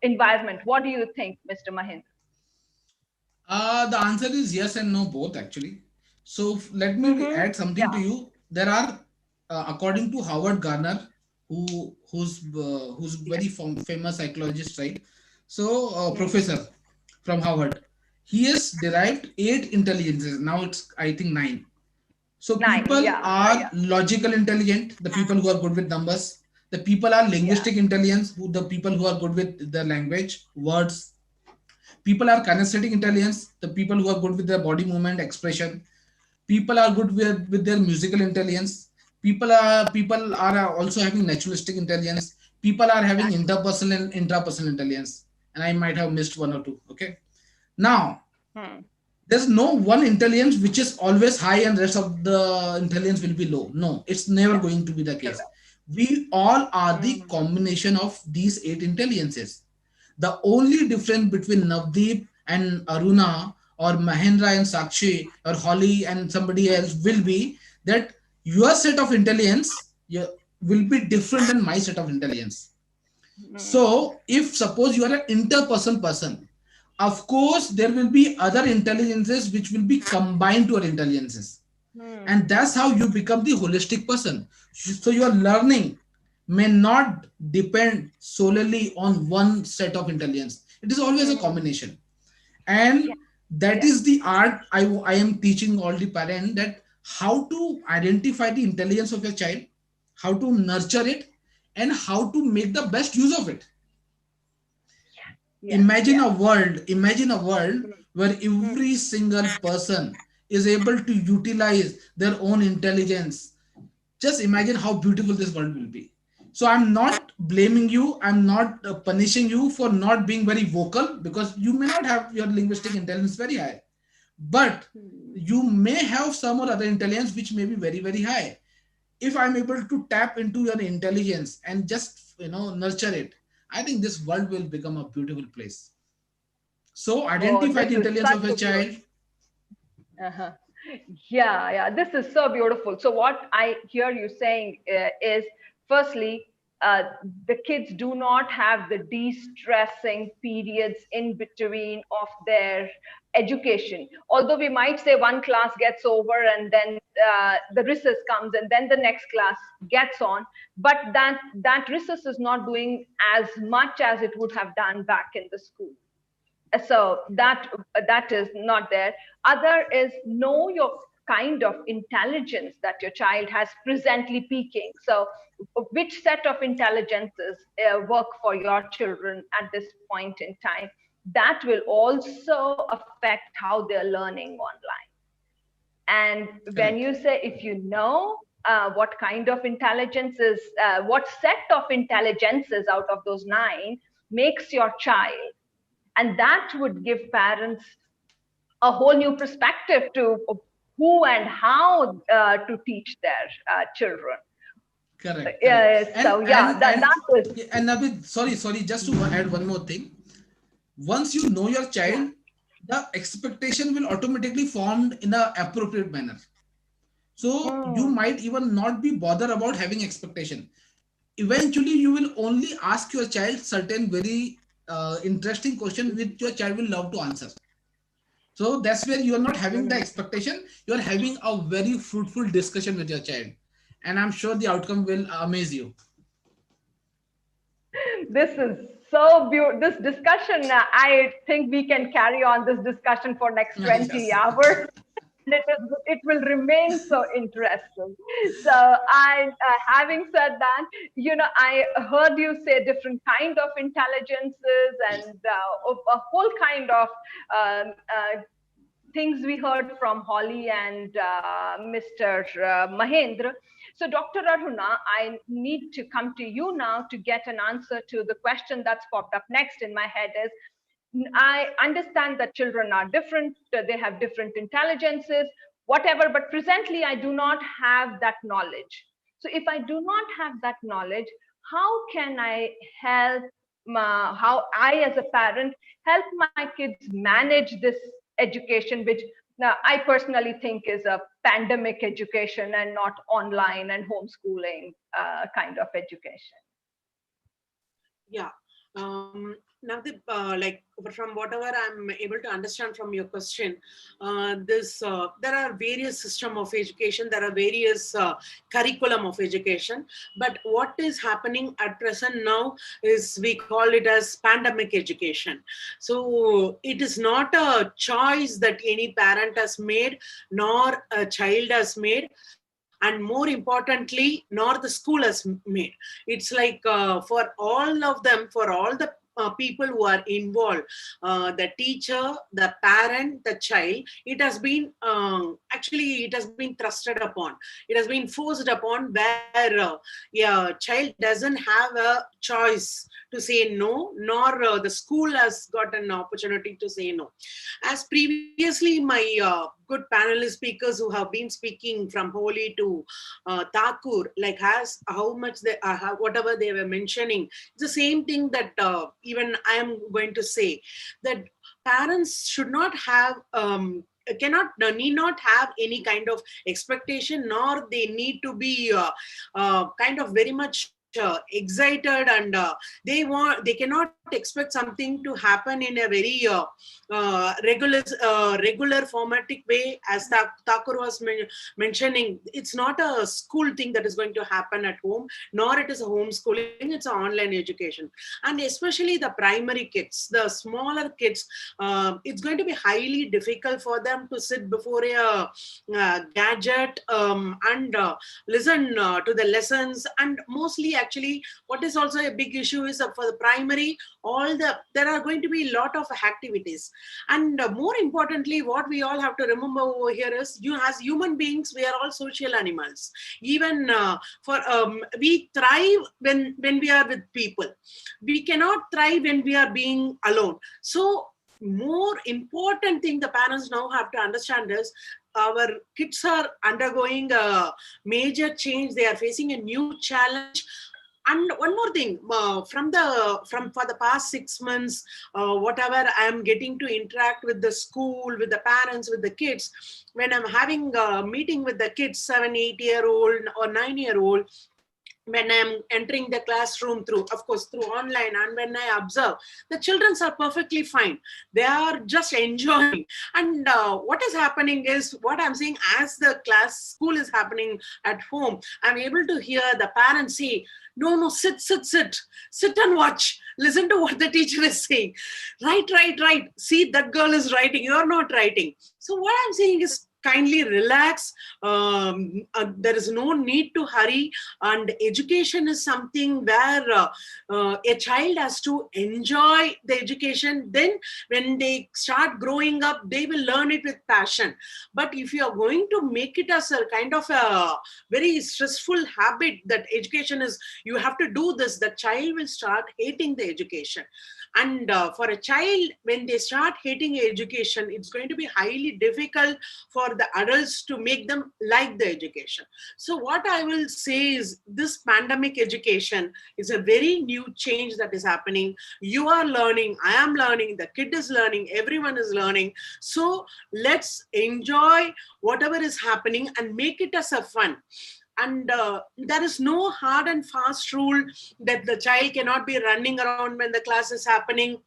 [SPEAKER 2] environment. What do you think, Mr. Mahinder?
[SPEAKER 5] The answer is yes and no, both actually. So let me add something to
[SPEAKER 2] Yeah.
[SPEAKER 5] you. There are, according to Howard Gardner, who's
[SPEAKER 2] Yes.
[SPEAKER 5] very famous psychologist, right? So
[SPEAKER 2] Hmm.
[SPEAKER 5] professor from Harvard, he has derived 8 intelligences. Now it's I think 9. So
[SPEAKER 2] Nine.
[SPEAKER 5] people
[SPEAKER 2] Yeah.
[SPEAKER 5] are
[SPEAKER 2] Yeah.
[SPEAKER 5] logical intelligent, the people who are good with numbers. The people are
[SPEAKER 2] Yeah.
[SPEAKER 5] linguistic intelligence, the people who are good with the language, words. People are kinesthetic intelligence, the people who are good with their body movement, expression. People are good with their musical intelligence. People are also having naturalistic intelligence. People are having
[SPEAKER 2] Exactly.
[SPEAKER 5] interpersonal and intrapersonal intelligence. And I might have missed one or two. Okay. Now,
[SPEAKER 2] Hmm.
[SPEAKER 5] there's no one intelligence which is always high and rest of the intelligence will be low. No, it's never
[SPEAKER 2] Yeah.
[SPEAKER 5] going to be the case.
[SPEAKER 2] Correct.
[SPEAKER 5] We all are the
[SPEAKER 2] Hmm.
[SPEAKER 5] combination of these 8 intelligences. The only difference between Navdeep and Aruna, or Mahendra and Sakshi, or Holly and somebody else will be that your set of intelligence will be different than my set of intelligence.
[SPEAKER 2] Hmm.
[SPEAKER 5] So, if suppose you are an interperson person, of course, there will be other intelligences which will be combined to our intelligences. And
[SPEAKER 2] Hmm.
[SPEAKER 5] that's how you become the holistic person. So, your learning may not depend solely on one set of intelligence, it is always a
[SPEAKER 2] Hmm.
[SPEAKER 5] combination. And
[SPEAKER 2] Yeah.
[SPEAKER 5] that
[SPEAKER 2] Yeah.
[SPEAKER 5] is the art I am teaching all the parents, that how to identify the intelligence of your child, how to nurture it, and how to make the best use of it.
[SPEAKER 2] Yes. Yeah.
[SPEAKER 5] Imagine a world
[SPEAKER 2] Hmm.
[SPEAKER 5] where
[SPEAKER 2] Hmm.
[SPEAKER 5] every single person is able to utilize their own intelligence. Just imagine how beautiful this world will be. So I'm not blaming you, I'm not punishing you for not being very vocal, because you may not have your linguistic intelligence very high, but
[SPEAKER 2] Hmm.
[SPEAKER 5] you may have some or other intelligence which may be very very high. If I'm able to tap into your intelligence and just nurture it, I think this world will become a beautiful place. So
[SPEAKER 2] Oh,
[SPEAKER 5] identify
[SPEAKER 2] this
[SPEAKER 5] the
[SPEAKER 2] is
[SPEAKER 5] intelligence
[SPEAKER 2] such
[SPEAKER 5] of a
[SPEAKER 2] a good.
[SPEAKER 5] child.
[SPEAKER 2] Uh-huh. Yeah. This is so beautiful. So what I hear you saying is, firstly, uh, the kids do not have the de-stressing periods in between of their education. Although we might say one class gets over and then the recess comes and then the next class gets on, but that recess is not doing as much as it would have done back in the school. So that is not there. Other is know your kind of intelligence that your child has presently peaking. So which set of intelligences work for your children at this point in time, that will also affect how they're learning online. And when
[SPEAKER 5] Correct.
[SPEAKER 2] you say, if you know what kind of intelligence is, what set of intelligences out of those 9 makes your child, and that would give parents a whole new perspective to who and how to teach their children.
[SPEAKER 5] Correct. Correct.
[SPEAKER 2] So yeah, that is,
[SPEAKER 5] And Navid, sorry, just to add one more thing. Once you know your
[SPEAKER 2] yeah.
[SPEAKER 5] child, the expectation will automatically formed in an appropriate manner. So you
[SPEAKER 2] Hmm.
[SPEAKER 5] might even not be bothered about having expectation. Eventually, you will only ask your child certain very interesting question which your child will love to answer. So that's where you are not having the expectation. You are having a very fruitful discussion with your child, and I'm sure the outcome will amaze you.
[SPEAKER 2] This is so beautiful. This discussion, I think we can carry on this discussion for next 20
[SPEAKER 5] Yes.
[SPEAKER 2] hours. And it will remain so interesting. So having said that, I heard you say different kind of intelligences and a whole kind of things we heard from Holly and Mr. Mahendra. So, Dr. Aruna, I need to come to you now to get an answer to the question that's popped up next in my head is, I understand that children are different, they have different intelligences, whatever, but presently I do not have that knowledge. So if I do not have that knowledge, how can I help, how I as a parent help my kids manage this education, which now I personally think is a pandemic education and not online and homeschooling kind of education?
[SPEAKER 3] Yeah. Now, like from whatever I'm able to understand from your question, this there are various system of education, there are various curriculum of education, but what is happening at present now is we call it as pandemic education. So it is not a choice that any parent has made, nor a child has made, and more importantly, nor the school has made. It's like for all of them, for all the people who are involved, the teacher, the parent, the child, it has been actually it has been thrusted upon, it has been forced upon, where yeah, child doesn't have a choice to say no, nor the school has got an opportunity to say no. As previously my good panelist speakers who have been speaking from Holi to Thakur, like has how much they whatever they were mentioning, it's the same thing that even I am going to say, that parents should not have cannot need not have any kind of expectation, nor they need to be kind of very much excited, and they cannot expect something to happen in a very regular formatic way, as Thakur was mentioning. It's not a school thing that is going to happen at home, nor it is a homeschooling, it's an online education. And especially the primary kids, the smaller kids, it's going to be highly difficult for them to sit before a gadget and listen to the lessons. And mostly, actually, what is also a big issue is for the primary, there are going to be a lot of activities. And more importantly, what we all have to remember over here is, you as human beings, we are all social animals. Even we thrive when we are with people. We cannot thrive when we are being alone. So more important thing the parents now have to understand is, our kids are undergoing a major change, they are facing a new challenge, And one more thing, for the past 6 months, whatever I am getting to interact with the school, with the parents, with the kids, when I'm having a meeting with the kids, 7, 8-year-old or 9-year-old, when I'm entering the classroom through, of course, through online, and when I observe, the children are perfectly fine. They are just enjoying. And what is happening is, what I'm saying, as the school is happening at home, I'm able to hear the parents say, no, no, sit and watch. Listen to what the teacher is saying. Right. See, that girl is writing. You're not writing. So what I'm saying is, kindly relax. There is no need to hurry, and education is something where a child has to enjoy the education. Then when they start growing up, they will learn it with passion. But if you are going to make it as a kind of a very stressful habit, that education is, you have to do this, the child will start hating the education. And for a child, when they start hating education, it's going to be highly difficult for the adults to make them like the education. So what I will say is, this pandemic education is a very new change that is happening. You are learning, I am learning, the kid is learning, everyone is learning. So let's enjoy whatever is happening and make it as a fun. And there is no hard and fast rule that the child cannot be running around when the class is happening,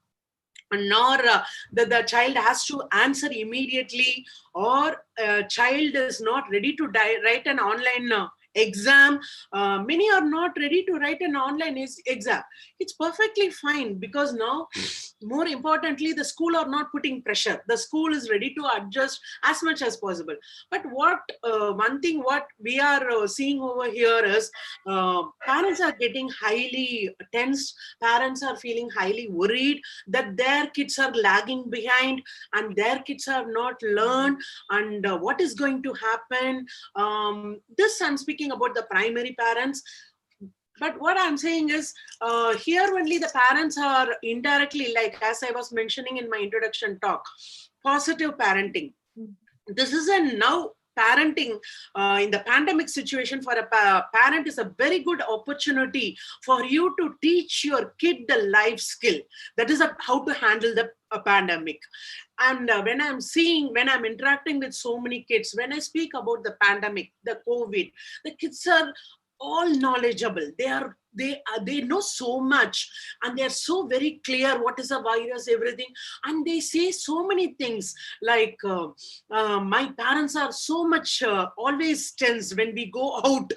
[SPEAKER 3] nor that the child has to answer immediately, or a child is not ready to write an online exam. Many are not ready to write an online exam. It's perfectly fine, because now, more importantly, the school are not putting pressure. The school is ready to adjust as much as possible. But one thing what we are seeing over here is, parents are getting highly tensed. Parents are feeling highly worried that their kids are lagging behind and their kids have not learned, and what is going to happen. This I'm speaking about the primary parents. But what I'm saying is, here only the parents are indirectly, like as I was mentioning in my introduction talk, positive parenting. This is a now parenting in the pandemic situation. For a parent is a very good opportunity for you to teach your kid the life skill, that is how to handle the pandemic. And when I'm interacting with so many kids, when I speak about the pandemic, the COVID, the kids are all knowledgeable. They know so much, and they're so very clear what is a virus, everything. And they say so many things like, my parents are so much always tense when we go out.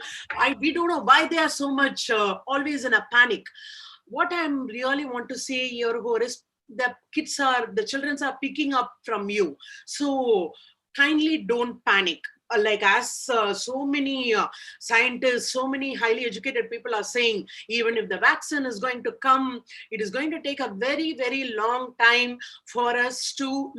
[SPEAKER 3] We don't know why they are so much always in a panic. What I'm really want to say here, is the children are picking up from you. So kindly don't panic. Like as so many scientists, so many highly educated people are saying, even if the vaccine is going to come, it is going to take a very, very long time for us to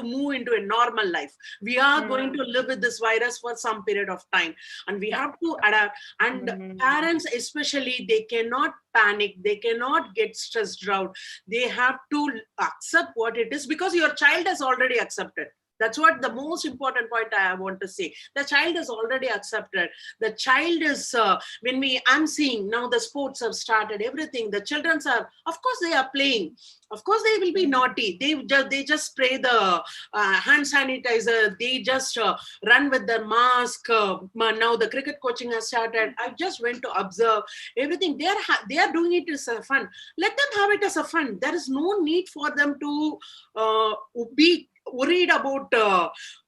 [SPEAKER 3] move into a normal life. We are going to live with this virus for some period of time, and we have to adapt. And parents especially, they cannot panic, they cannot get stressed out. They have to accept what it is, because your child has already accepted. That's what the most important point I want to say. The child is already accepted. The child is, I'm seeing now the sports have started, everything. The children are, of course they are playing. Of course they will be naughty. They just spray the hand sanitizer. They just run with their mask. Now the cricket coaching has started. I just went to observe everything. They are doing it as a fun. Let them have it as a fun. There is no need for them to be worried about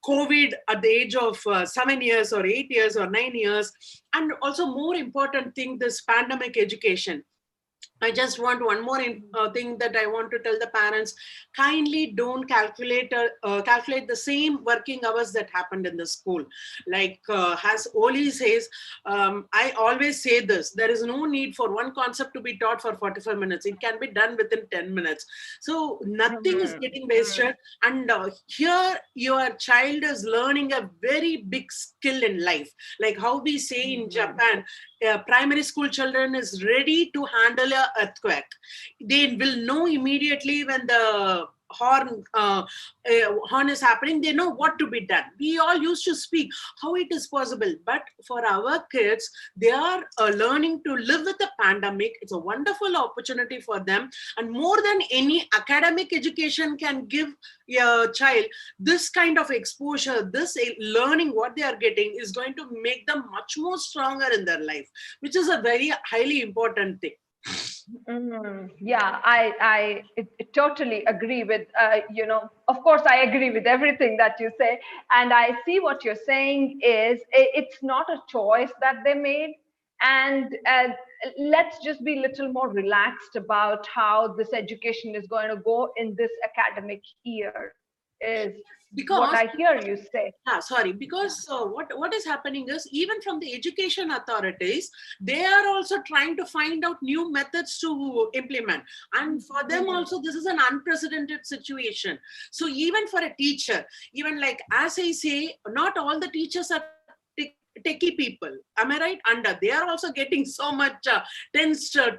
[SPEAKER 3] COVID at the age of 7 years or 8 years or 9 years. And also, more important thing, this pandemic education. I just want one more thing that I want to tell the parents. Kindly don't calculate the same working hours that happened in the school. Like as Oli says, I always say this, there is no need for one concept to be taught for 45 minutes. It can be done within 10 minutes. So nothing is getting wasted. And here your child is learning a very big skill in life. Like how we say in Japan, primary school children is ready to handle an earthquake. They will know immediately when the horn is happening, they know what to be done. We all used to speak how it is possible, but for our kids, they are learning to live with the pandemic. It's a wonderful opportunity for them, and more than any academic education can give a child, this kind of exposure, this learning what they are getting is going to make them much more stronger in their life, which is a very highly important thing.
[SPEAKER 2] Yeah, I totally agree with, of course, I agree with everything that you say. And I see what you're saying is it's not a choice that they made. And let's just be a little more relaxed about how this education is going to go in this academic year, is what
[SPEAKER 3] Because
[SPEAKER 2] I hear you say.
[SPEAKER 3] sorry, because what is happening is, even from the education authorities, they are also trying to find out new methods to implement, and for them also this is an unprecedented situation. So even for a teacher, even like as I say, not all the teachers are techie people, am I right? And they are also getting so much tensed to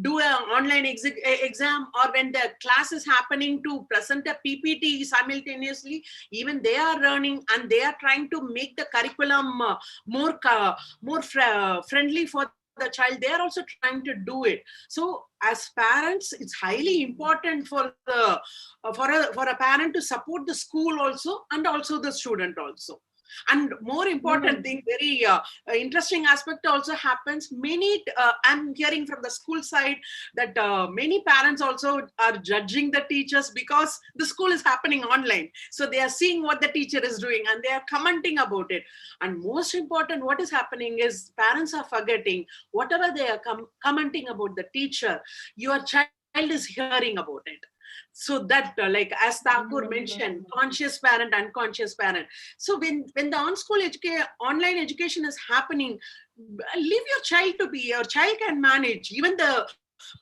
[SPEAKER 3] do an online exam, or when the class is happening, to present a PPT simultaneously. Even they are learning, and they are trying to make the curriculum more friendly for the child. They are also trying to do it. So as parents, it's highly important for the for a parent to support the school also, and also the student also. And more important thing, very interesting aspect also happens. Many I'm hearing from the school side that many parents also are judging the teachers, because the school is happening online, so they are seeing what the teacher is doing and they are commenting about it. And most important, what is happening is, parents are forgetting whatever they are commenting about the teacher, your child is hearing about it. So that like as Thakur mentioned, conscious parent, unconscious parent. So when the online education is happening, leave your child to be, your child can manage. Even the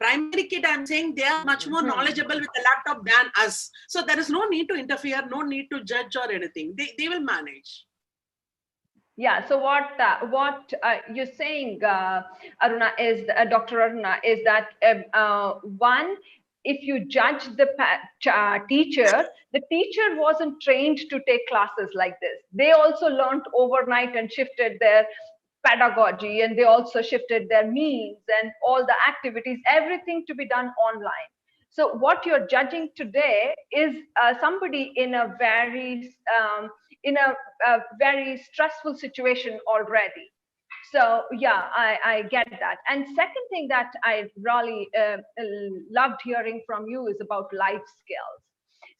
[SPEAKER 3] primary kid, I'm saying, they are much more knowledgeable with the laptop than us, so there is no need to interfere, no need to judge or anything. They will manage.
[SPEAKER 2] Yeah. So what you're saying, Aruna, is Dr. Aruna, is that one, if you judge the teacher, the teacher wasn't trained to take classes like this. They also learned overnight and shifted their pedagogy, and they also shifted their means and all the activities, everything to be done online. So what you're judging today is somebody in a very stressful situation already. So yeah, I get that. And second thing that I really loved hearing from you is about life skills.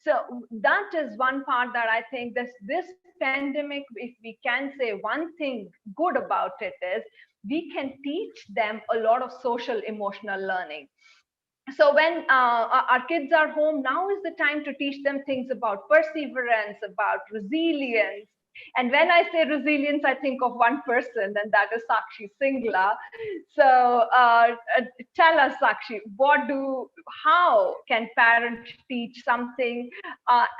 [SPEAKER 2] So that is one part that I think this pandemic, if we can say one thing good about it, is we can teach them a lot of social emotional learning. So when our kids are home, now is the time to teach them things about perseverance, about resilience. And when I say resilience, I think of one person, and that is Sakshi Singla. So tell us, Sakshi, how can parents teach something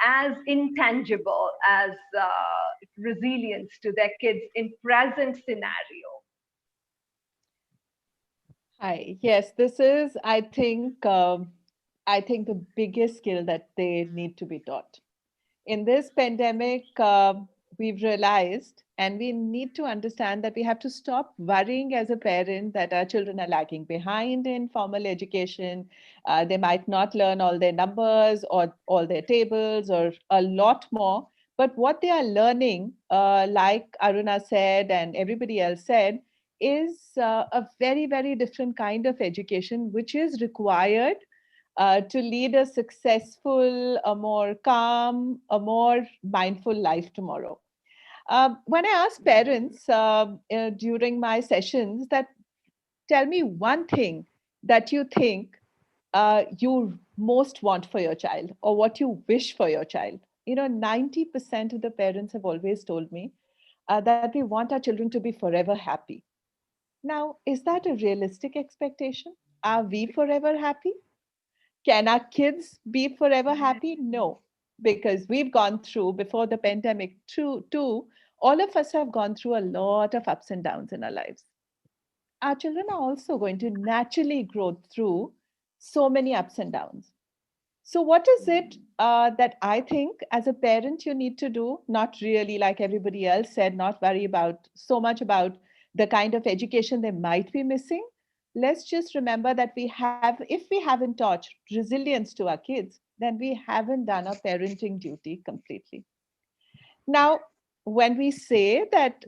[SPEAKER 2] as intangible as resilience to their kids in present scenario?
[SPEAKER 6] Hi. Yes, this is, I think the biggest skill that they need to be taught. In this pandemic, we've realized, and we need to understand that we have to stop worrying as a parent that our children are lagging behind in formal education. They might not learn all their numbers or all their tables or a lot more. But what they are learning, like Aruna said and everybody else said, is a very, very different kind of education, which is required to lead a successful, a more calm, a more mindful life tomorrow. When I ask parents during my sessions that tell me one thing that you think you most want for your child or what you wish for your child, 90% of the parents have always told me that we want our children to be forever happy. Now, is that a realistic expectation? Are we forever happy? Can our kids be forever happy? No, because we've gone through before the pandemic too. All of us have gone through a lot of ups and downs in our lives. Our children are also going to naturally grow through so many ups and downs. So what is it that I think as a parent you need to do? Not really, like everybody else said, not worry about so much about the kind of education they might be missing. Let's just remember that if we haven't taught resilience to our kids, then we haven't done our parenting duty completely. Now, when we say that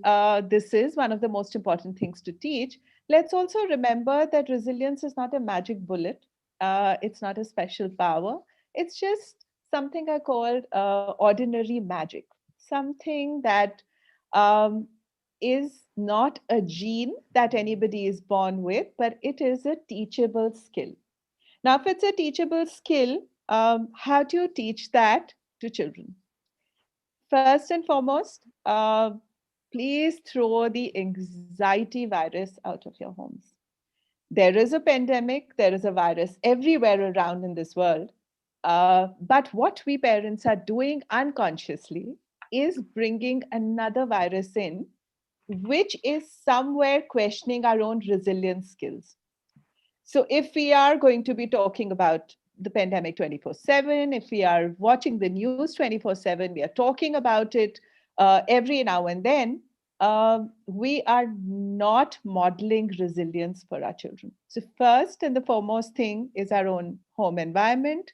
[SPEAKER 6] this is one of the most important things to teach, let's also remember that resilience is not a magic bullet. It's not a special power. It's just something I call ordinary magic, something that um, is not a gene that anybody is born with, but it is a teachable skill. Now, if it's a teachable skill, how do you teach that to children? First and foremost, please throw the anxiety virus out of your homes. There is a pandemic, there is a virus everywhere around in this world. But what we parents are doing unconsciously is bringing another virus in, which is somewhere questioning our own resilience skills. So if we are going to be talking about the pandemic 24/7, if we are watching the news 24/7, we are talking about it every now and then, we are not modeling resilience for our children. So first and the foremost thing is our own home environment.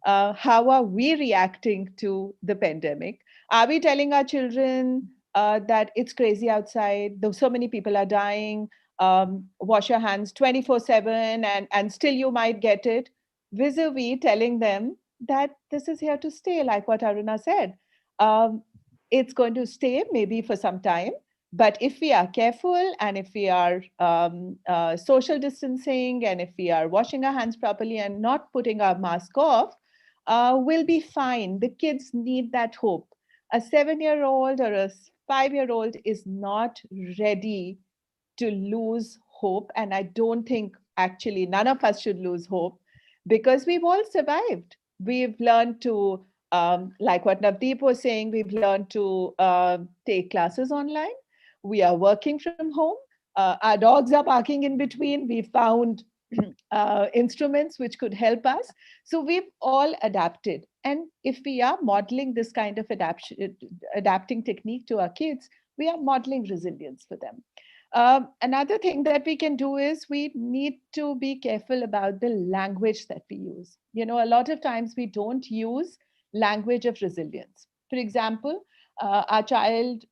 [SPEAKER 6] How are we reacting to the pandemic? Are we telling our children that it's crazy outside, though so many people are dying, wash your hands 24/7, and still you might get it, vis-a-vis telling them that this is here to stay, like what Aruna said. um, it's going to stay maybe for some time, but if we are careful, and if we are social distancing, and if we are washing our hands properly and not putting our mask off, we'll be fine. The kids need that hope. A 7-year-old or a 5-year-old is not ready to lose hope. And I don't think actually none of us should lose hope, because we've all survived. We've learned to, like what Navdeep was saying, we've learned to take classes online. We are working from home. Our dogs are barking in between. We found instruments which could help us. So we've all adapted. And if we are modeling this kind of adapting technique to our kids, we are modeling resilience for them. Another thing that we can do is we need to be careful about the language that we use. You know, a lot of times we don't use language of resilience. For example, our child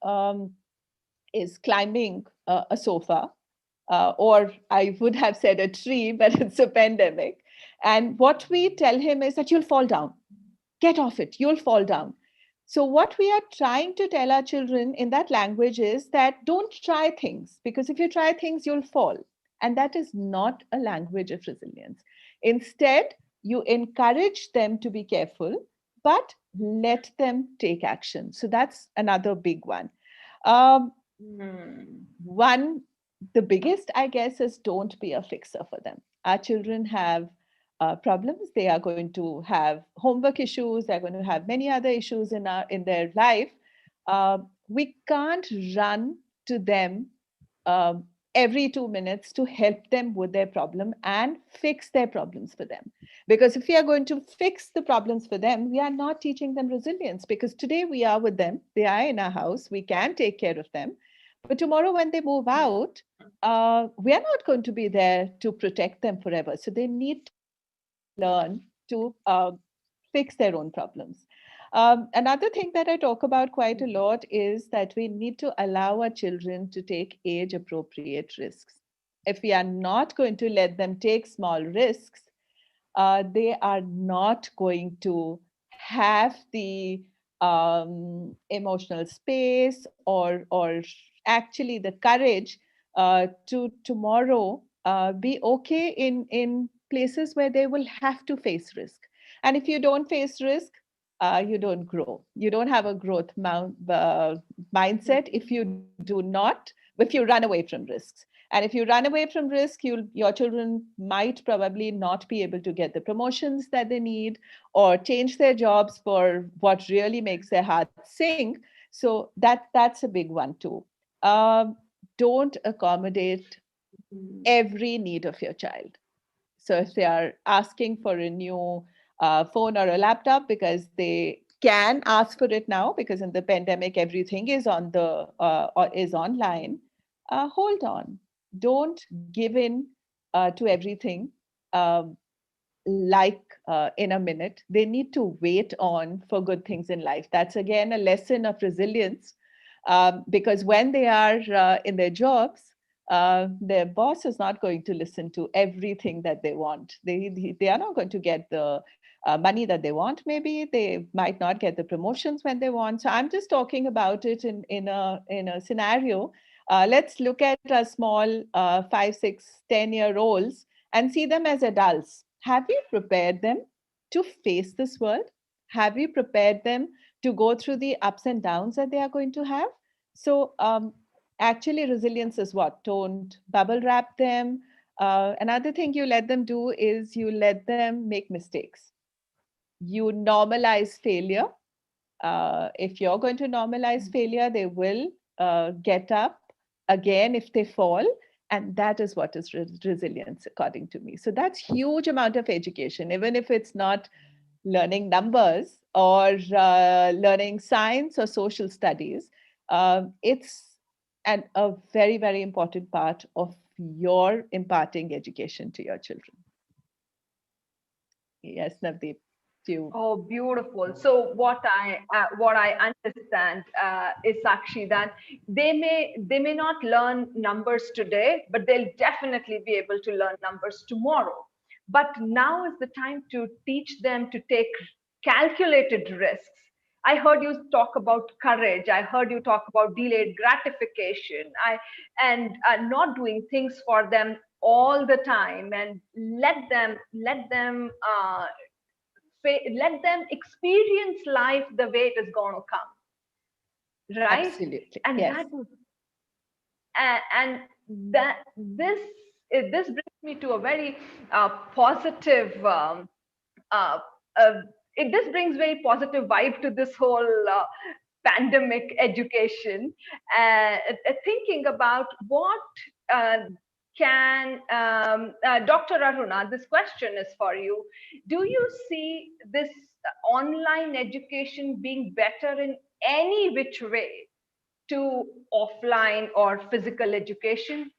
[SPEAKER 6] is climbing a sofa, or I would have said a tree, but it's a pandemic. And what we tell him is that you'll fall down. Get off it, you'll fall down. So, what we are trying to tell our children in that language is that don't try things, because if you try things, you'll fall. And that is not a language of resilience. Instead, you encourage them to be careful, but let them take action. So, that's another big one. Um, One, the biggest, I guess, is don't be a fixer for them. Our children have problems. They are going to have homework issues. They're going to have many other issues in their life. We can't run to them um, every 2 minutes to help them with their problem and fix their problems for them. Because if we are going to fix the problems for them, we are not teaching them resilience. Because today we are with them, they are in our house, we can take care of them. But tomorrow, when they move out, we are not going to be there to protect them forever. So they need to learn to fix their own problems. Another thing that I talk about quite a lot is that we need to allow our children to take age appropriate risks. If we are not going to let them take small risks, they are not going to have the emotional space, or actually the courage to tomorrow be okay in places where they will have to face risk. And if you don't face risk, you don't grow. You don't have a growth mindset if you run away from risks. And if you run away from risk, your children might probably not be able to get the promotions that they need, or change their jobs for what really makes their heart sing. So that's a big one too. Don't accommodate every need of your child. So if they are asking for a new phone or a laptop because they can ask for it now, because in the pandemic everything is on the or is online. Hold on, don't give in to everything in a minute. They need to wait on for good things in life. That's again a lesson of resilience, because when they are in their jobs, their boss is not going to listen to everything that they want. They are not going to get the money that they want. Maybe they might not get the promotions when they want. So I'm just talking about it in a scenario. Let's look at a small 5, 6, 10-year-olds and see them as adults. Have you prepared them to face this world? Have you prepared them to go through the ups and downs that they are going to have? So actually, resilience is what? Don't bubble wrap them. Another thing you let them do is you let them make mistakes. You normalize failure. If you're going to normalize failure, they will get up again if they fall. And that is what is resilience, according to me. So that's huge amount of education, even if it's not learning numbers or learning science or social studies. It's a very, very important part of your imparting education to your children. Yes, Navdeep.
[SPEAKER 2] Oh, beautiful. So what I understand is actually that they may not learn numbers today, but they'll definitely be able to learn numbers tomorrow. But now is the time to teach them to take calculated risks. I heard you talk about courage. I heard you talk about delayed gratification. And not doing things for them all the time, and let them experience life the way it is going to come, right?
[SPEAKER 6] Absolutely.
[SPEAKER 2] And
[SPEAKER 6] yes.
[SPEAKER 2] And that this brings me to a very positive uh, uh, this brings very positive vibe to this whole pandemic education, thinking about what uh, can Dr. Aruna, this question is for you. Do you see this online education being better in any which way to offline or physical education?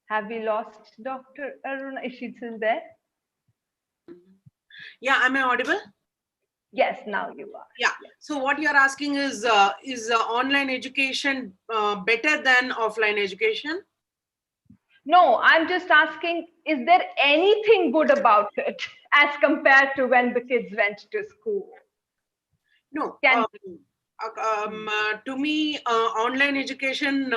[SPEAKER 2] Have we lost Dr. Aruna? Is she still there?
[SPEAKER 3] Yeah, am I audible?
[SPEAKER 2] Yes, now you are.
[SPEAKER 3] Yeah. So what you're asking is online education better than offline education?
[SPEAKER 2] No, I'm just asking, is there anything good about it as compared to when the kids went to school?
[SPEAKER 3] No.
[SPEAKER 2] Can
[SPEAKER 3] To me, online education,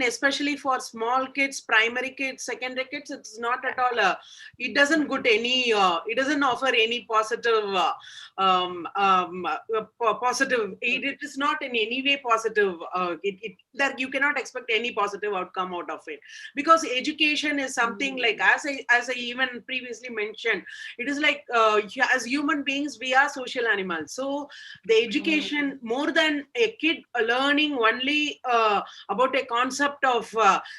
[SPEAKER 3] especially for small kids, primary kids, secondary kids, it's not at all. It doesn't it doesn't offer any positive. Positive. It is not in any way positive. That you cannot expect any positive outcome out of it, because education is something like, as I even previously mentioned, it is like as human beings we are social animals. So the education, more than a kid learning only about a concept of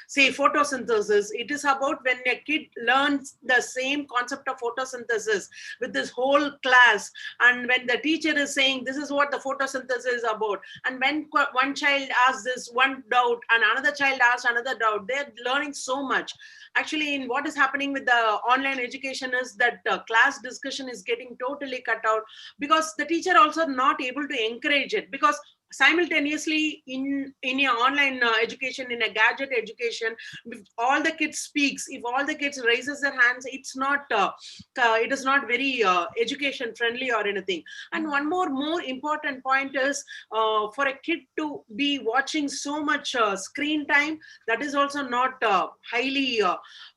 [SPEAKER 3] say photosynthesis, it is about when a kid learns the same concept of photosynthesis with this whole class, and when the teacher is saying this is what the photosynthesis is about, and when one child asks this one doubt and another child asks another doubt, they're learning so much. Actually, in what is happening with the online education is that class discussion is getting totally cut out, because the teacher also not able to encourage it, because simultaneously in an online education, in a gadget education, if all the kids speaks, if all the kids raises their hands, it is not very education friendly or anything. And one more important point is for a kid to be watching so much screen time, that is also not highly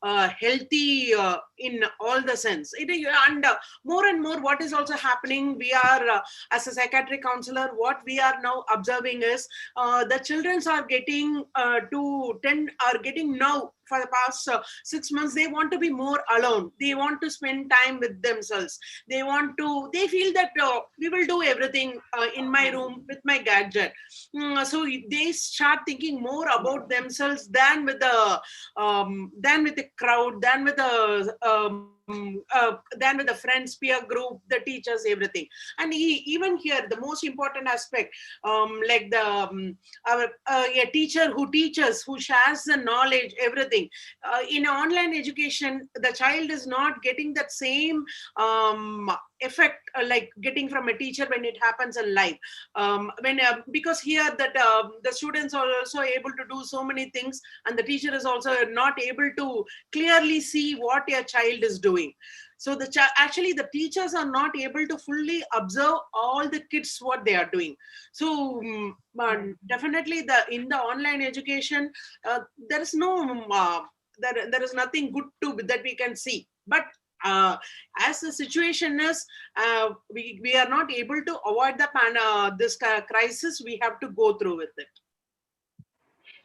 [SPEAKER 3] healthy in all the sense. And more and more what is also happening, we are as a psychiatric counselor, what we are now observing is the children are getting now for the past 6 months, they want to be more alone. They want to spend time with themselves. They feel that we will do everything in my room with my gadget. So they start thinking more about themselves than with the crowd, than with the friends, peer group, the teachers, everything. And even here, the most important aspect, like a teacher who teaches, who shares the knowledge, everything. In online education, the child is not getting that same effect like getting from a teacher when it happens in live. Because here that the students are also able to do so many things, and the teacher is also not able to clearly see what your child is doing. So actually the teachers are not able to fully observe all the kids what they are doing. So definitely in the online education, there is no there is nothing good that we can see. But as the situation is, we are not able to avoid this crisis. We have to go through with it.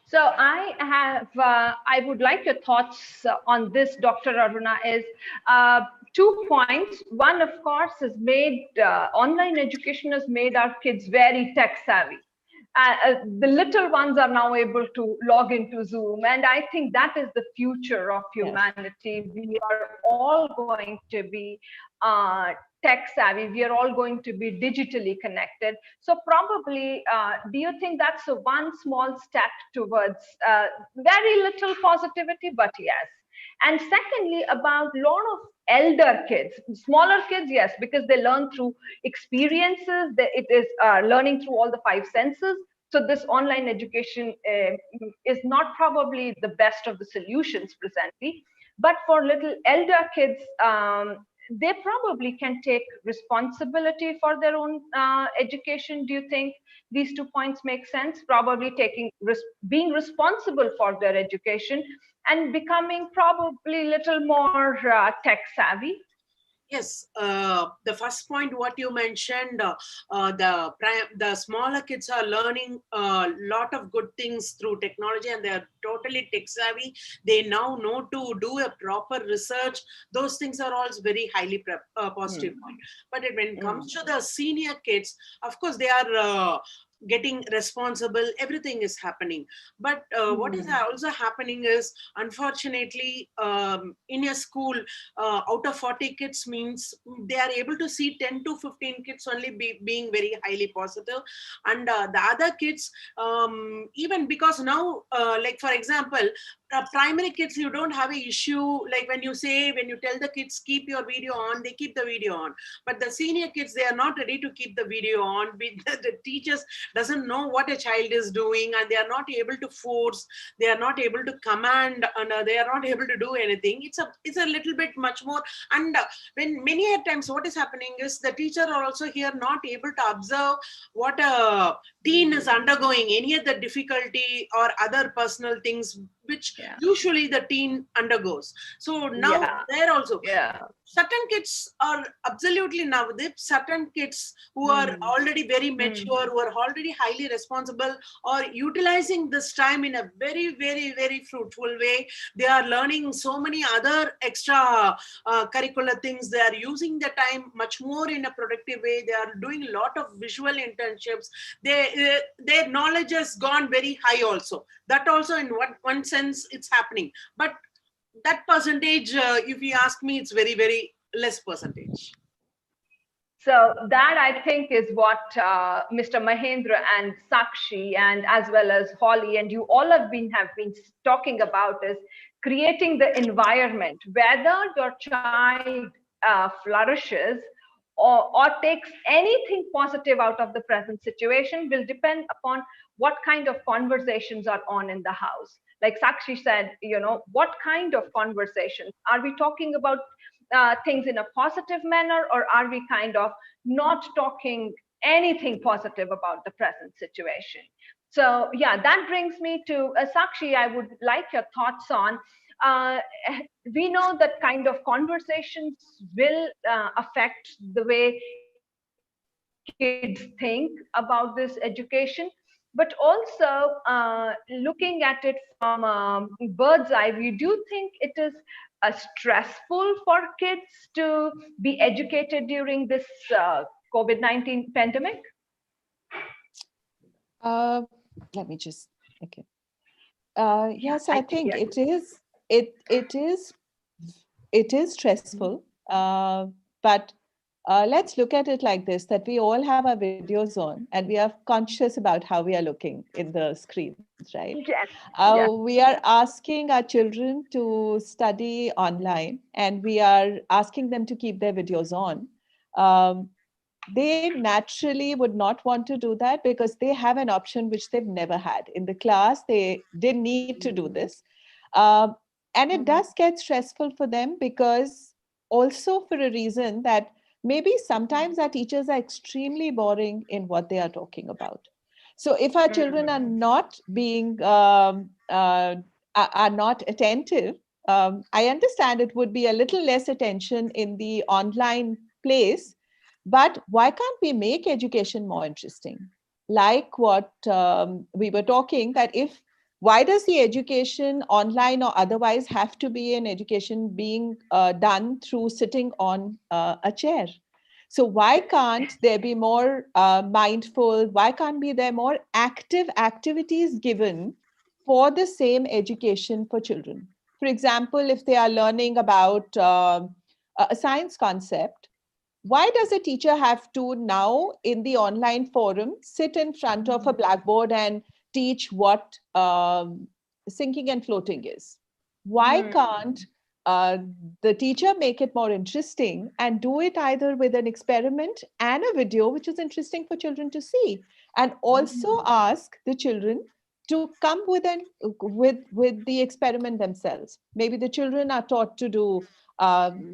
[SPEAKER 2] So I would like your thoughts on this, Dr. Aruna, is 2 points. One, of course, is online education has made our kids very tech savvy. The little ones are now able to log into Zoom. And I think that is the future of humanity. Yes. We are all going to be tech savvy. We are all going to be digitally connected. So probably, do you think that's one small step towards very little positivity, but yes. And secondly, about a lot of elder kids, smaller kids, yes, because they learn through experiences. It is learning through all the 5 senses. So this online education is not probably the best of the solutions presently. But for little elder kids, they probably can take responsibility for their own education. Do you think these 2 points make sense? Probably being responsible for their education and becoming probably a little more tech savvy.
[SPEAKER 3] Yes, the first point what you mentioned, the smaller kids are learning a lot of good things through technology, and they are totally tech savvy. They now know to do a proper research. Those things are all very highly positive point. But when it comes to the senior kids, of course they are getting responsible, everything is happening. But what is also happening is, unfortunately, in a school, out of 40 kids means they are able to see 10 to 15 kids only being very highly positive. And the other kids, even because now, like for example, primary kids, you don't have an issue. Like when you tell the kids keep your video on, they keep the video on. But the senior kids, they are not ready to keep the video on. The teachers doesn't know what a child is doing, and they are not able to force, they are not able to command, and they are not able to do anything. It's a little bit much more. And when many a times what is happening is, the teacher are also here not able to observe what a teen is undergoing, any of the difficulty or other personal things which usually the teen undergoes. So now there also, certain kids are absolutely now, certain kids who are already very mature, who are already highly responsible, or utilizing this time in a very, very, very fruitful way. They are learning so many other extra curricular things. They are using the time much more in a productive way. They are doing a lot of visual internships. Their knowledge has gone very high also. That also in one sense it's happening. But that percentage, if you ask me, it's very, very less percentage.
[SPEAKER 2] So that, I think, is what Mr. Mahendra and Sakshi, and as well as Holly and you all have been talking about, is creating the environment. Whether your child flourishes or takes anything positive out of the present situation will depend upon what kind of conversations are on in the house. Like Sakshi said, what kind of conversations? Are we talking about things in a positive manner, or are we kind of not talking anything positive about the present situation? So yeah, that brings me to Sakshi. I would like your thoughts on, we know that kind of conversations will affect the way kids think about this education. but also looking at it from bird's eye view, do you think it is stressful for kids to be educated during this COVID-19 pandemic?
[SPEAKER 6] Uh, Let me just, okay.
[SPEAKER 2] Yeah,
[SPEAKER 6] Yes, I think
[SPEAKER 2] yeah.
[SPEAKER 6] it is stressful. But let's look at it like this, that we all have our videos on and we are conscious about how we are looking in the screens, right?
[SPEAKER 2] Yes, yes.
[SPEAKER 6] We are asking our children to study online and we are asking them to keep their videos on. Um, they naturally would not want to do that because they have an option which they've never had. In the class, they didn't need to do this. Um, and it does get stressful for them because also for a reason that maybe sometimes our teachers are extremely boring in what they are talking about. So if our children are not being are not attentive, I understand it would be a little less attention in the online place, but why can't we make education more interesting? Like what we were talking, that if why does the education online or otherwise have to be an education being done through sitting on a chair? So why can't there be more mindful? Why can't be there more active activities given for the same education for children? For example, if they are learning about a science concept, why does a teacher have to now in the online forum sit in front of a blackboard and teach what sinking and floating is? Why can't uh, the teacher make it more interesting and do it either with an experiment and a video which is interesting for children to see, and also ask the children to come with the experiment themselves? Maybe the children are taught to do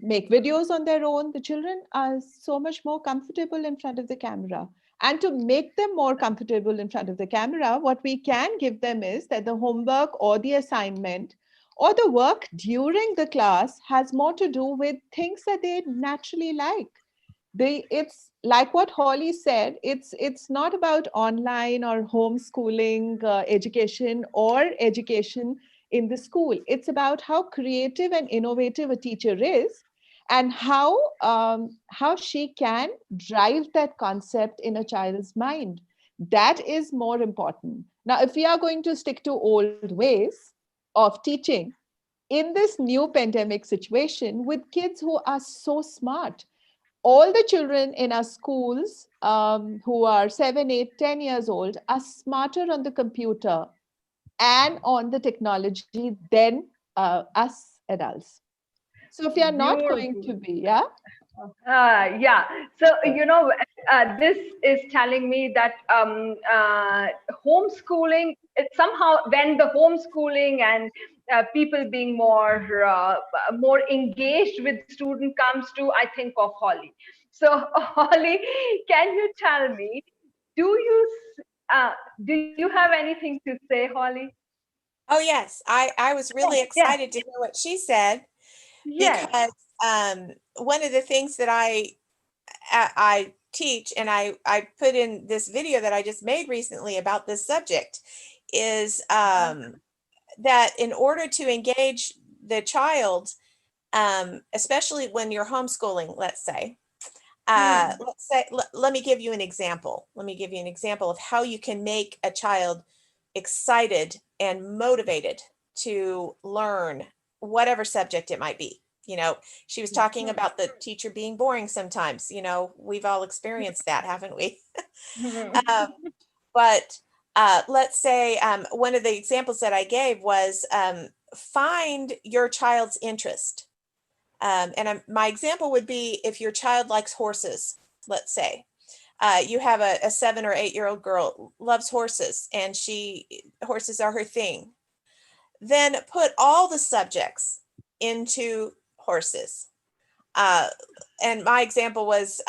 [SPEAKER 6] make videos on their own. The children are so much more comfortable in front of the camera. And to make them more comfortable in front of the camera, what we can give them is that the homework or the assignment or the work during the class has more to do with things that they naturally like. It's like what Holly said, it's not about online or homeschooling education or education in the school. It's about how creative and innovative a teacher is, and how she can drive that concept in a child's mind. That is more important. Now, if we are going to stick to old ways of teaching in this new pandemic situation with kids who are so smart, all the children in our schools who are 7, 8, 10 years old are smarter on the computer and on the technology than us adults. So if you are not going
[SPEAKER 2] Beautiful.
[SPEAKER 6] to be, yeah.
[SPEAKER 2] Yeah. So, this is telling me that homeschooling, somehow when the homeschooling and people being more engaged with student comes to, I think of Holly. So, Holly, can you tell me, do you uh, do you have anything to say, Holly?
[SPEAKER 4] Oh, yes. I was
[SPEAKER 2] Yes,
[SPEAKER 4] really
[SPEAKER 2] yes,
[SPEAKER 4] excited to hear what she said
[SPEAKER 2] yes.
[SPEAKER 4] because one of the things that I teach and I put in this video that I just made recently about this subject is that in order to engage the child, especially when you're homeschooling, let me give you an example. Let me give you an example of how you can make a child excited and motivated to learn whatever subject it might be. She was talking about the teacher being boring sometimes. We've all experienced that, haven't we? um, but let's say one of the examples that I gave was find your child's interest. My example would be if your child likes horses, let's say. You have a 7 or 8-year-old girl loves horses and horses are her thing. Then put all the subjects into horses. And my example was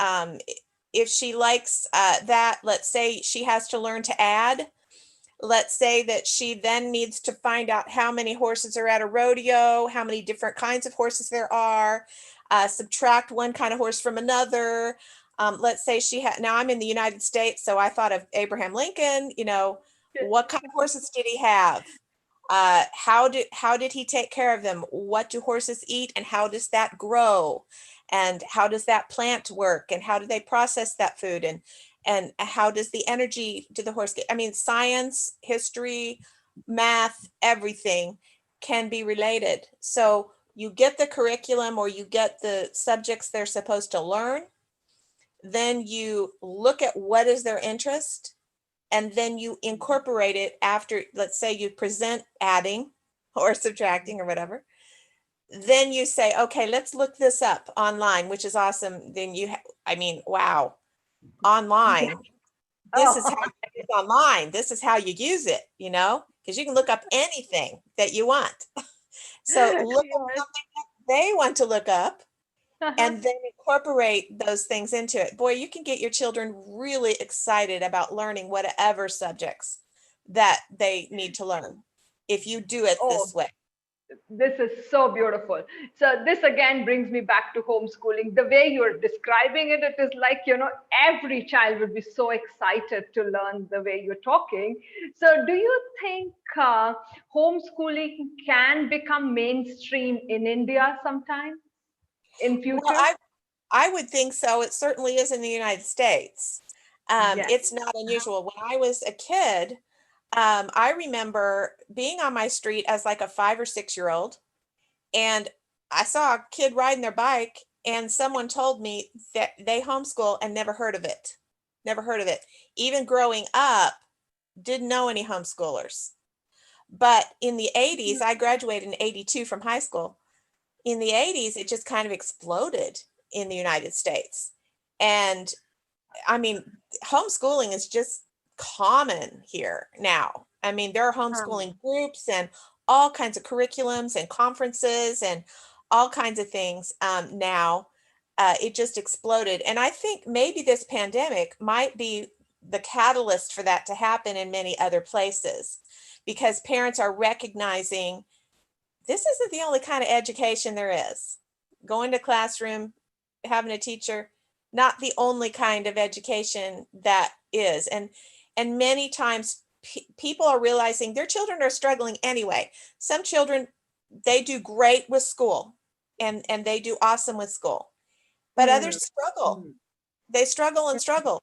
[SPEAKER 4] if she likes that, let's say she has to learn to add. Let's say that she then needs to find out how many horses are at a rodeo, how many different kinds of horses there are, subtract one kind of horse from another. Let's say now I'm in the United States, so I thought of Abraham Lincoln, What kind of horses did he have? How did he take care of them? What do horses eat, and how does that grow? And how does that plant work? And how do they process that food? And how does the energy do the horse get? I mean, science, history, math, everything can be related. So you get the curriculum, or you get the subjects they're supposed to learn. Then you look at what is their interest, and then you incorporate it after, let's say you present adding or subtracting or whatever. Then you say, okay, let's look this up online, which is awesome. Then I mean, wow, online. This is how it's online. This is how you use it, because you can look up anything that you want. So look up something that they want to look up, and then incorporate those things into it. Boy, you can get your children really excited about learning whatever subjects that they need to learn if you do it this way.
[SPEAKER 2] This is so beautiful. So this again brings me back to homeschooling. The way you're describing it, it is like, every child would be so excited to learn the way you're talking. So do you think homeschooling can become mainstream in India sometime in future?
[SPEAKER 4] Well, I would think so. It certainly is in the United States.
[SPEAKER 2] Yes.
[SPEAKER 4] It's not unusual. When I was a kid, I remember being on my street as like a 5 or 6 year old, and I saw a kid riding their bike, and someone told me that they homeschool, and never heard of it. Never heard of it. Even growing up, didn't know any homeschoolers. But in the 80s, I graduated in 82 from high school. In the 80s, it just kind of exploded in the United States. And I mean, homeschooling is just common here now. I mean, there are homeschooling groups and all kinds of curriculums and conferences and all kinds of things now. It just exploded. And I think maybe this pandemic might be the catalyst for that to happen in many other places, because parents are recognizing this isn't the only kind of education there is. Going to classroom, having a teacher, not the only kind of education that is. And many times people are realizing their children are struggling anyway. Some children, they do great with school and they do awesome with school, but others struggle. They struggle and struggle,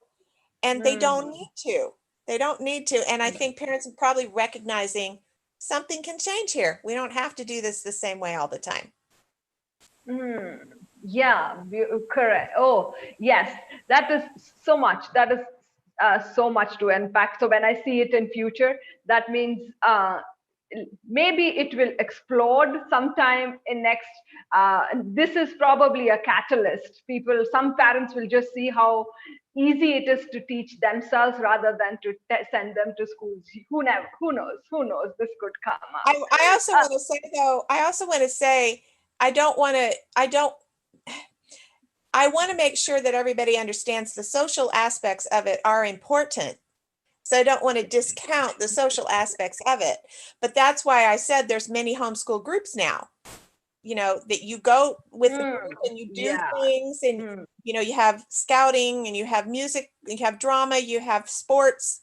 [SPEAKER 4] and they don't need to. They don't need to. And I think parents are probably recognizing something can change here. We don't have to do this the same way all the time.
[SPEAKER 2] Yeah, correct. Oh, yes, that is so much. That is so much to unpack. So when I see it in future, that means maybe it will explode sometime in next. This is probably a catalyst. Some parents will just see how easy it is to teach themselves rather than to send them to schools. Who knows? This could come up.
[SPEAKER 4] I also want to say though. I want to make sure that everybody understands the social aspects of it are important. So I don't want to discount the social aspects of it. But that's why I said there's many homeschool groups now, that you go with the group and you do things, and, you have scouting and you have music, you have drama, you have sports,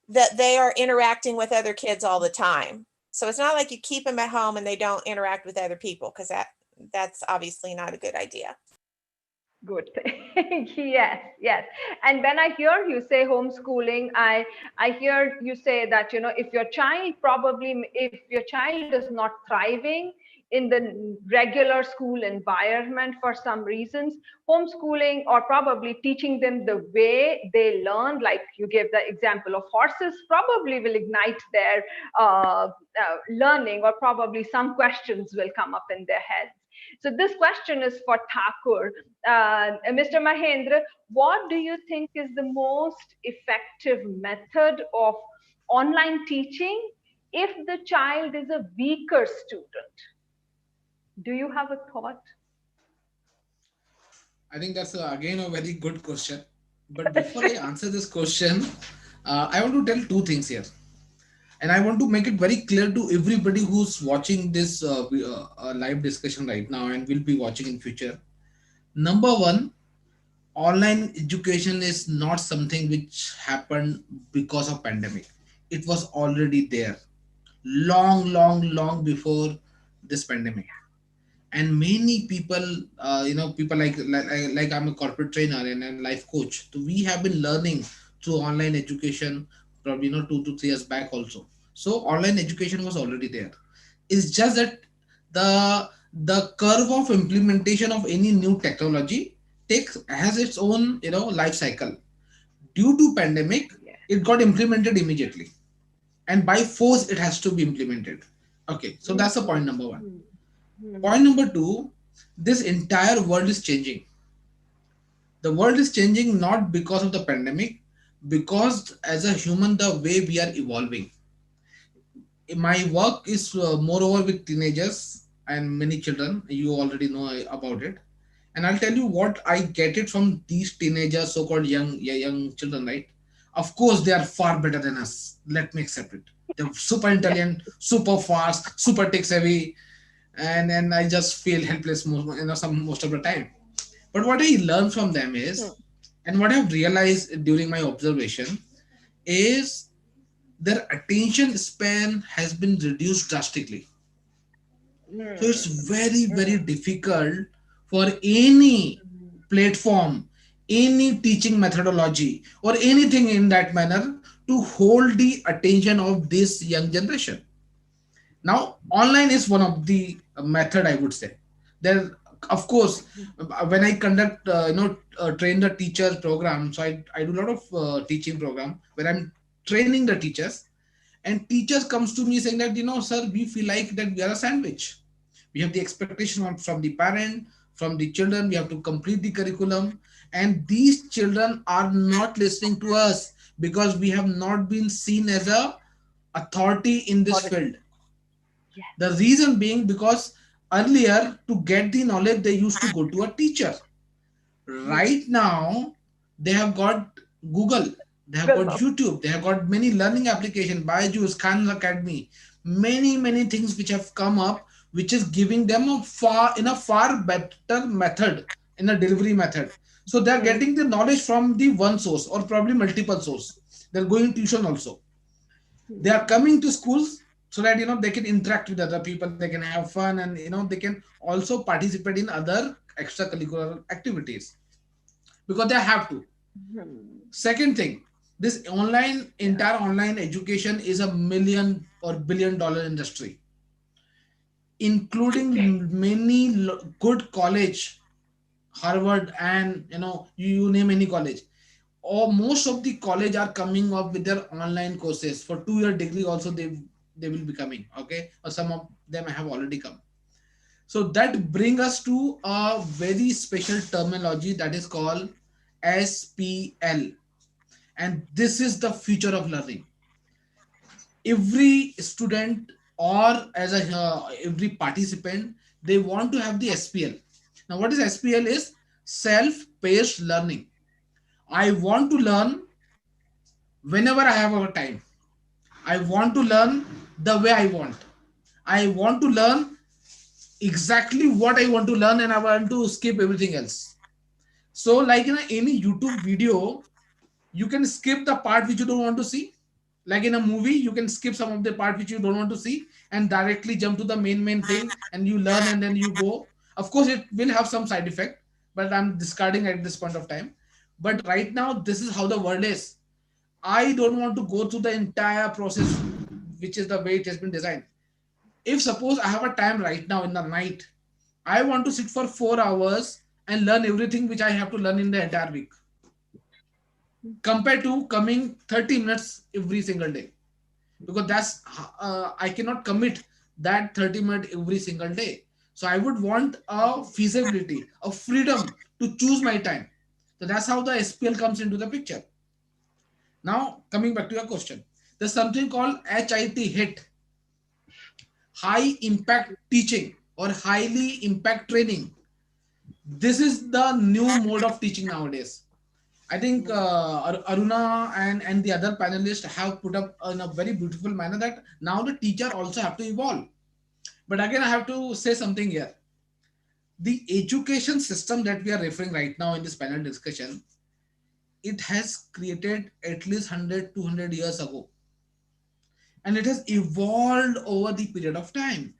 [SPEAKER 4] that they are interacting with other kids all the time. So it's not like you keep them at home and they don't interact with other people, because that's obviously not a good idea.
[SPEAKER 2] Good thing. Yes. And when I hear you say homeschooling, I hear you say that, if your child is not thriving in the regular school environment for some reasons, homeschooling or probably teaching them the way they learn, like you gave the example of horses, probably will ignite their learning, or probably some questions will come up in their heads. So this question is for Thakur. Mr. Mahendra, what do you think is the most effective method of online teaching if the child is a weaker student? Do you have a thought?
[SPEAKER 5] I think that's again a very good question. But before I answer this question, I want to tell two things here. And I want to make it very clear to everybody who's watching this live discussion right now and will be watching in future. Number one, online education is not something which happened because of pandemic. it was already there long, long, long before this pandemic. And many people, people like I'm a corporate trainer and a life coach, so we have been learning through online education probably 2 to 3 years back also. So online education was already there. It's just that the curve of implementation of any new technology takes has its own life cycle. Due to pandemic,
[SPEAKER 2] Yes.
[SPEAKER 5] it got implemented immediately, and by force it has to be implemented. Okay, so that's the point number one.
[SPEAKER 2] Hmm.
[SPEAKER 5] Point
[SPEAKER 2] Hmm.
[SPEAKER 5] number two, this entire world is changing. The world is changing not because of the pandemic, because as a human, the way we are evolving. My work is moreover with teenagers and many children. You already know about it. And I'll tell you what I get it from these teenagers, so-called young children, right? Of course, they are far better than us. Let me accept it. They're super
[SPEAKER 2] Yes.
[SPEAKER 5] intelligent, super fast, super tech savvy, and I just feel helpless most of the time. But what I learned from them
[SPEAKER 2] Hmm.
[SPEAKER 5] is, and what I've realized during my observation is their attention span has been reduced drastically. So it's
[SPEAKER 2] Hmm.
[SPEAKER 5] very, very
[SPEAKER 2] Hmm.
[SPEAKER 5] difficult for any platform, any teaching methodology, or anything in that manner to hold the attention of this young generation. Now, online is one of the method, I would say. There, of course, when I conduct, train the teachers program. So I do a lot of teaching program where I'm training the teachers, and teachers comes to me saying that sir, we feel like that we are a sandwich. We have the expectation from the parent, from the children. We have to complete the curriculum, and these children are not listening to us because we have not been seen as a authority in this
[SPEAKER 2] Authority.
[SPEAKER 5] field.
[SPEAKER 2] Yes.
[SPEAKER 5] The reason being because earlier to get the knowledge they used to go to a teacher.
[SPEAKER 2] Hmm.
[SPEAKER 5] Right now they have got Google, they have got
[SPEAKER 2] Good.
[SPEAKER 5] YouTube, they have got many learning applications, Byju's, Khan Academy, many things which have come up, which is giving them a far better method, in a delivery method. So they are
[SPEAKER 2] Hmm.
[SPEAKER 5] getting the knowledge from the one source or probably multiple source. They're going tuition also. They are
[SPEAKER 2] Hmm.
[SPEAKER 5] coming to schools so that they can interact with other people, they can have fun, and they can also participate in other extracurricular activities because they have to.
[SPEAKER 2] Hmm.
[SPEAKER 5] Second thing, this
[SPEAKER 2] Yeah.
[SPEAKER 5] entire online education is a million or billion-dollar industry, including many good college, Harvard, and you name any college, or most of the college are coming up with their online courses for 2 year degree also. They will be coming, okay, or some of them have already come. So that bring us to a very special terminology that is called SPL, and this is the future of learning. Every student, or as a every participant, they want to have the SPL. Now what is SPL is self-paced learning. I want to learn whenever I have a time. I want to learn the way I want. I want to learn exactly what I want to learn, and I want to skip everything else. So, like in any YouTube video, you can skip the part which you don't want to see. Like in a movie, you can skip some of the part which you don't want to see and directly jump to the main thing, and you learn and then you go. Of course, it will have some side effect, but I'm discarding at this point of time. But right now, this is how the world is. I don't want to go through the entire process, which is the way it has been designed. If suppose I have a time right now in the night, I want to sit for 4 hours and learn everything which I have to learn in the entire week, compared to coming 30 minutes every single day, because that's I cannot commit that 30 minutes every single day. So I would want a feasibility, a freedom to choose my time. So that's how the SPL comes into the picture. Now, coming back to your question, there's something called HIT, high impact teaching or highly impact training. This is the new mode of teaching nowadays. I think Aruna and the other panelists have put up in a very beautiful manner that now the teacher also have to evolve. But again, I have to say something here. The education system that we are referring right now in this panel discussion, it has created at least 100, 200 years ago. and it has evolved over the period of time.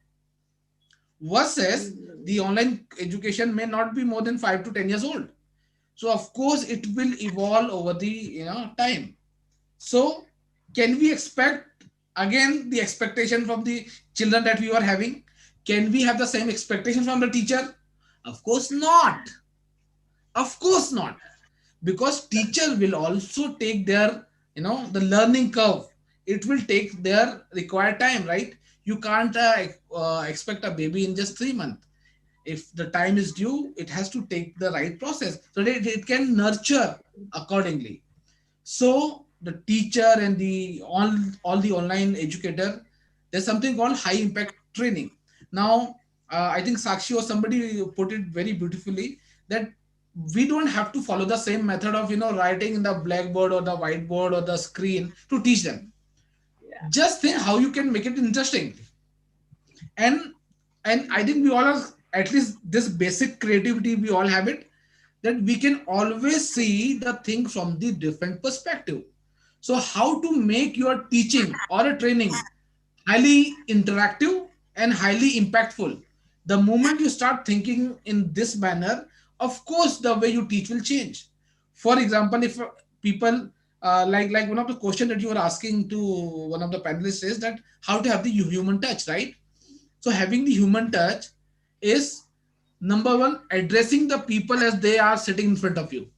[SPEAKER 5] Versus the online education may not be more than 5 to 10 years old. So of course it will evolve over the time. So can we expect again the expectation from the children that we are having? Can we have the same expectation from the teacher? Of course not. Of course not. Because teacher will also take their, the learning curve. It will take their required time, right? You can't expect a baby in just 3 months. If the time is due, it has to take the right process so that it can nurture accordingly. So the teacher and the all the online educator, there's something called high impact training. Now, I think Sakshi or somebody put it very beautifully that we don't have to follow the same method of writing in the blackboard or the whiteboard or the screen to teach them.
[SPEAKER 2] Yeah.
[SPEAKER 5] Just think how you can make it interesting. And I think we all are, at least this basic creativity we all have it, that we can always see the thing from the different perspective. So how to make your teaching or a training highly interactive and highly impactful? The moment you start thinking in this manner, of course the way you teach will change. For example, if people like one of the question that you were asking to one of the panelists is that how to have the human touch, right? So having the human touch is number one, addressing the people as they are sitting in front of you.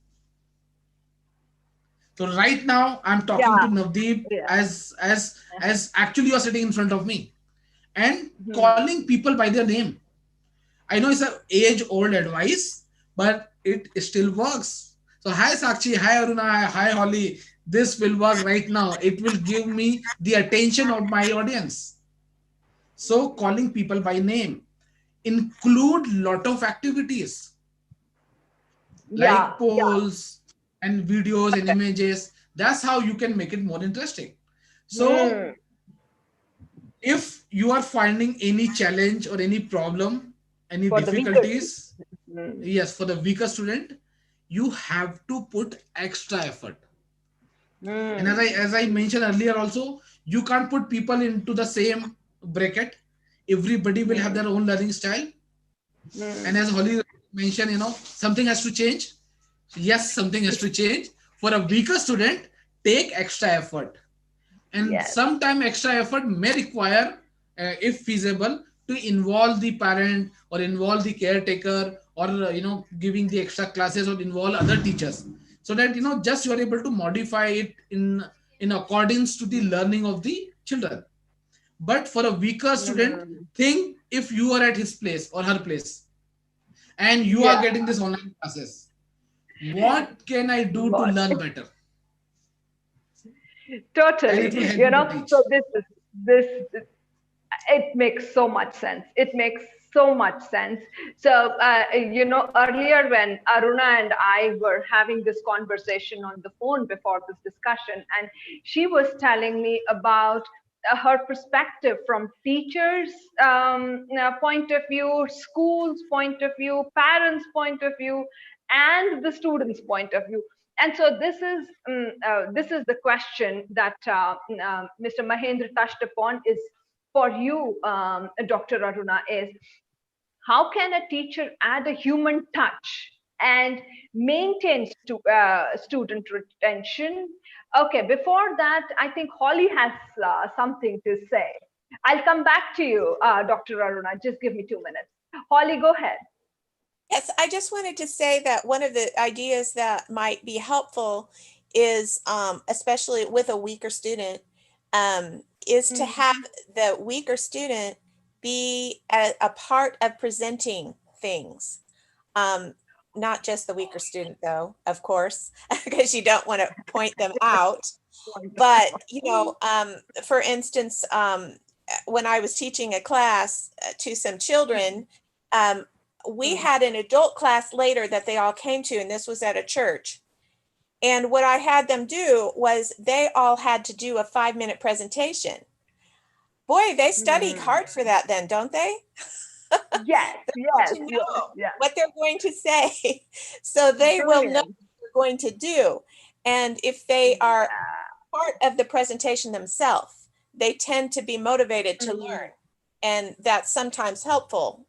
[SPEAKER 5] So right now I'm talking
[SPEAKER 2] Yeah.
[SPEAKER 5] to Navdeep
[SPEAKER 2] Yeah.
[SPEAKER 5] as actually you're sitting in front of me and
[SPEAKER 2] Hmm.
[SPEAKER 5] calling people by their name. I know it's an age old advice, but it still works. So hi Sakshi, hi Aruna, hi Holly. This will work right now. It will give me the attention of my audience. So calling people by name, include lot of activities
[SPEAKER 2] Yeah.
[SPEAKER 5] like
[SPEAKER 2] Yeah.
[SPEAKER 5] polls and videos and images. That's how you can make it more interesting. So
[SPEAKER 2] Hmm.
[SPEAKER 5] if you are finding any challenge or any problem, any
[SPEAKER 2] For the weaker students.
[SPEAKER 5] difficulties,
[SPEAKER 2] Hmm.
[SPEAKER 5] yes, for the weaker student, you have to put extra effort. And
[SPEAKER 2] Hmm.
[SPEAKER 5] as I mentioned earlier also, you can't put people into the same bracket. Everybody will have
[SPEAKER 2] Hmm.
[SPEAKER 5] their own learning style. And
[SPEAKER 2] Hmm.
[SPEAKER 5] as Holly mentioned, something has to change. Yes, something has to change. For a weaker student, take extra effort. And
[SPEAKER 2] Yes.
[SPEAKER 5] sometime extra effort may require, if feasible, to involve the parent or involve the caretaker or giving the extra classes or involve other teachers, so that just you are able to modify it in accordance to the learning of the children. But for a weaker student,
[SPEAKER 2] Hmm.
[SPEAKER 5] think if you are at his place or her place and you are
[SPEAKER 2] Yeah.
[SPEAKER 5] getting this online classes, what can I do to
[SPEAKER 2] What?
[SPEAKER 5] learn better? And it will
[SPEAKER 2] Totally.
[SPEAKER 5] help you to
[SPEAKER 2] So
[SPEAKER 5] teach.
[SPEAKER 2] this it makes so much sense. It makes so much sense. So earlier when Aruna and I were having this conversation on the phone before this discussion, and she was telling me about her perspective from teachers point of view, schools point of view, parents point of view, and the students point of view. And so this is the question that Mr. Mahendra touched upon is for you, Dr. Aruna, is how can a teacher add a human touch and maintain student retention? Okay, before that, I think Holly has something to say. I'll come back to you, Dr. Aruna. Just give me 2 minutes. Holly, go ahead.
[SPEAKER 4] Yes, I just wanted to say that one of the ideas that might be helpful is, especially with a weaker student, is to
[SPEAKER 2] Mm.
[SPEAKER 4] have the weaker student be a part of presenting things. Um, Not just the weaker student, though, of course, because you don't want to point them out. But, for instance, when I was teaching a class to some children, we
[SPEAKER 2] Mm.
[SPEAKER 4] had an adult class later that they all came to, and this was at a church. And what I had them do was they all had to do a 5-minute presentation. Boy, they study
[SPEAKER 2] Mm.
[SPEAKER 4] hard for that then, don't they?
[SPEAKER 2] Yes,
[SPEAKER 4] They want
[SPEAKER 2] yes,
[SPEAKER 4] to
[SPEAKER 2] yes,
[SPEAKER 4] know
[SPEAKER 2] yes.
[SPEAKER 4] what they're going to say. So they will know
[SPEAKER 2] Brilliant.
[SPEAKER 4] what they're going to do. And if they are
[SPEAKER 2] Yeah.
[SPEAKER 4] part of the presentation themselves, they tend to be motivated to learn. And that's sometimes helpful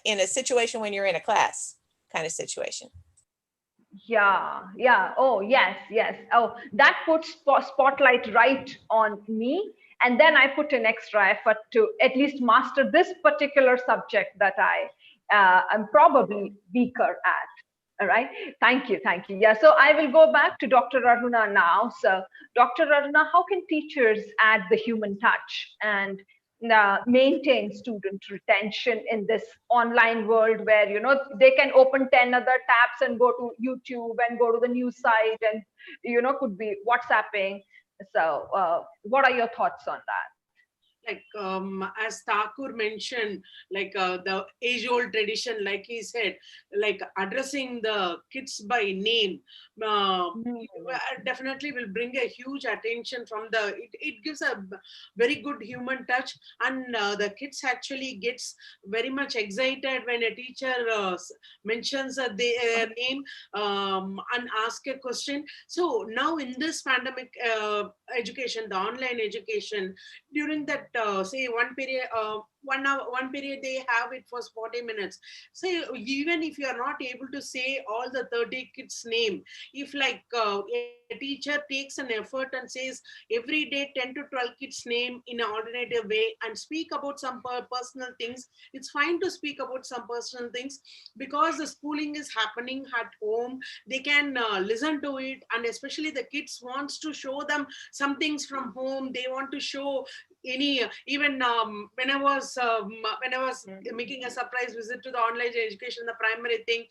[SPEAKER 4] in a situation when you're in a class kind of situation.
[SPEAKER 2] Yeah. Oh, yes. Oh, that puts spotlight right on me. And then I put an extra effort to at least master this particular subject that I am probably weaker at. All right. Thank you. Yeah. So I will go back to Dr. Aruna now. So, Dr. Aruna, how can teachers add the human touch and maintain student retention in this online world where they can open 10 other tabs and go to YouTube and go to the news site and could be WhatsApping? So what are your thoughts on that?
[SPEAKER 3] Like as Thakur mentioned, like the age-old tradition, like he said, like addressing the kids by name, definitely will bring a huge attention from it gives a very good human touch, and the kids actually gets very much excited when a teacher mentions their name and ask a question. So now in this pandemic education, the online education, during that say one period, 1 hour, one period they have it for 40 minutes. So even if you are not able to say all the 30 kids name, if like a teacher takes an effort and says every day 10 to 12 kids name in an alternative way and speak about some personal things, it's fine to speak about some personal things, because the schooling is happening at home. They can listen to it, and especially the kids wants to show them some things from home. They want to show any even when I was making a surprise visit to the online education, the primary thing,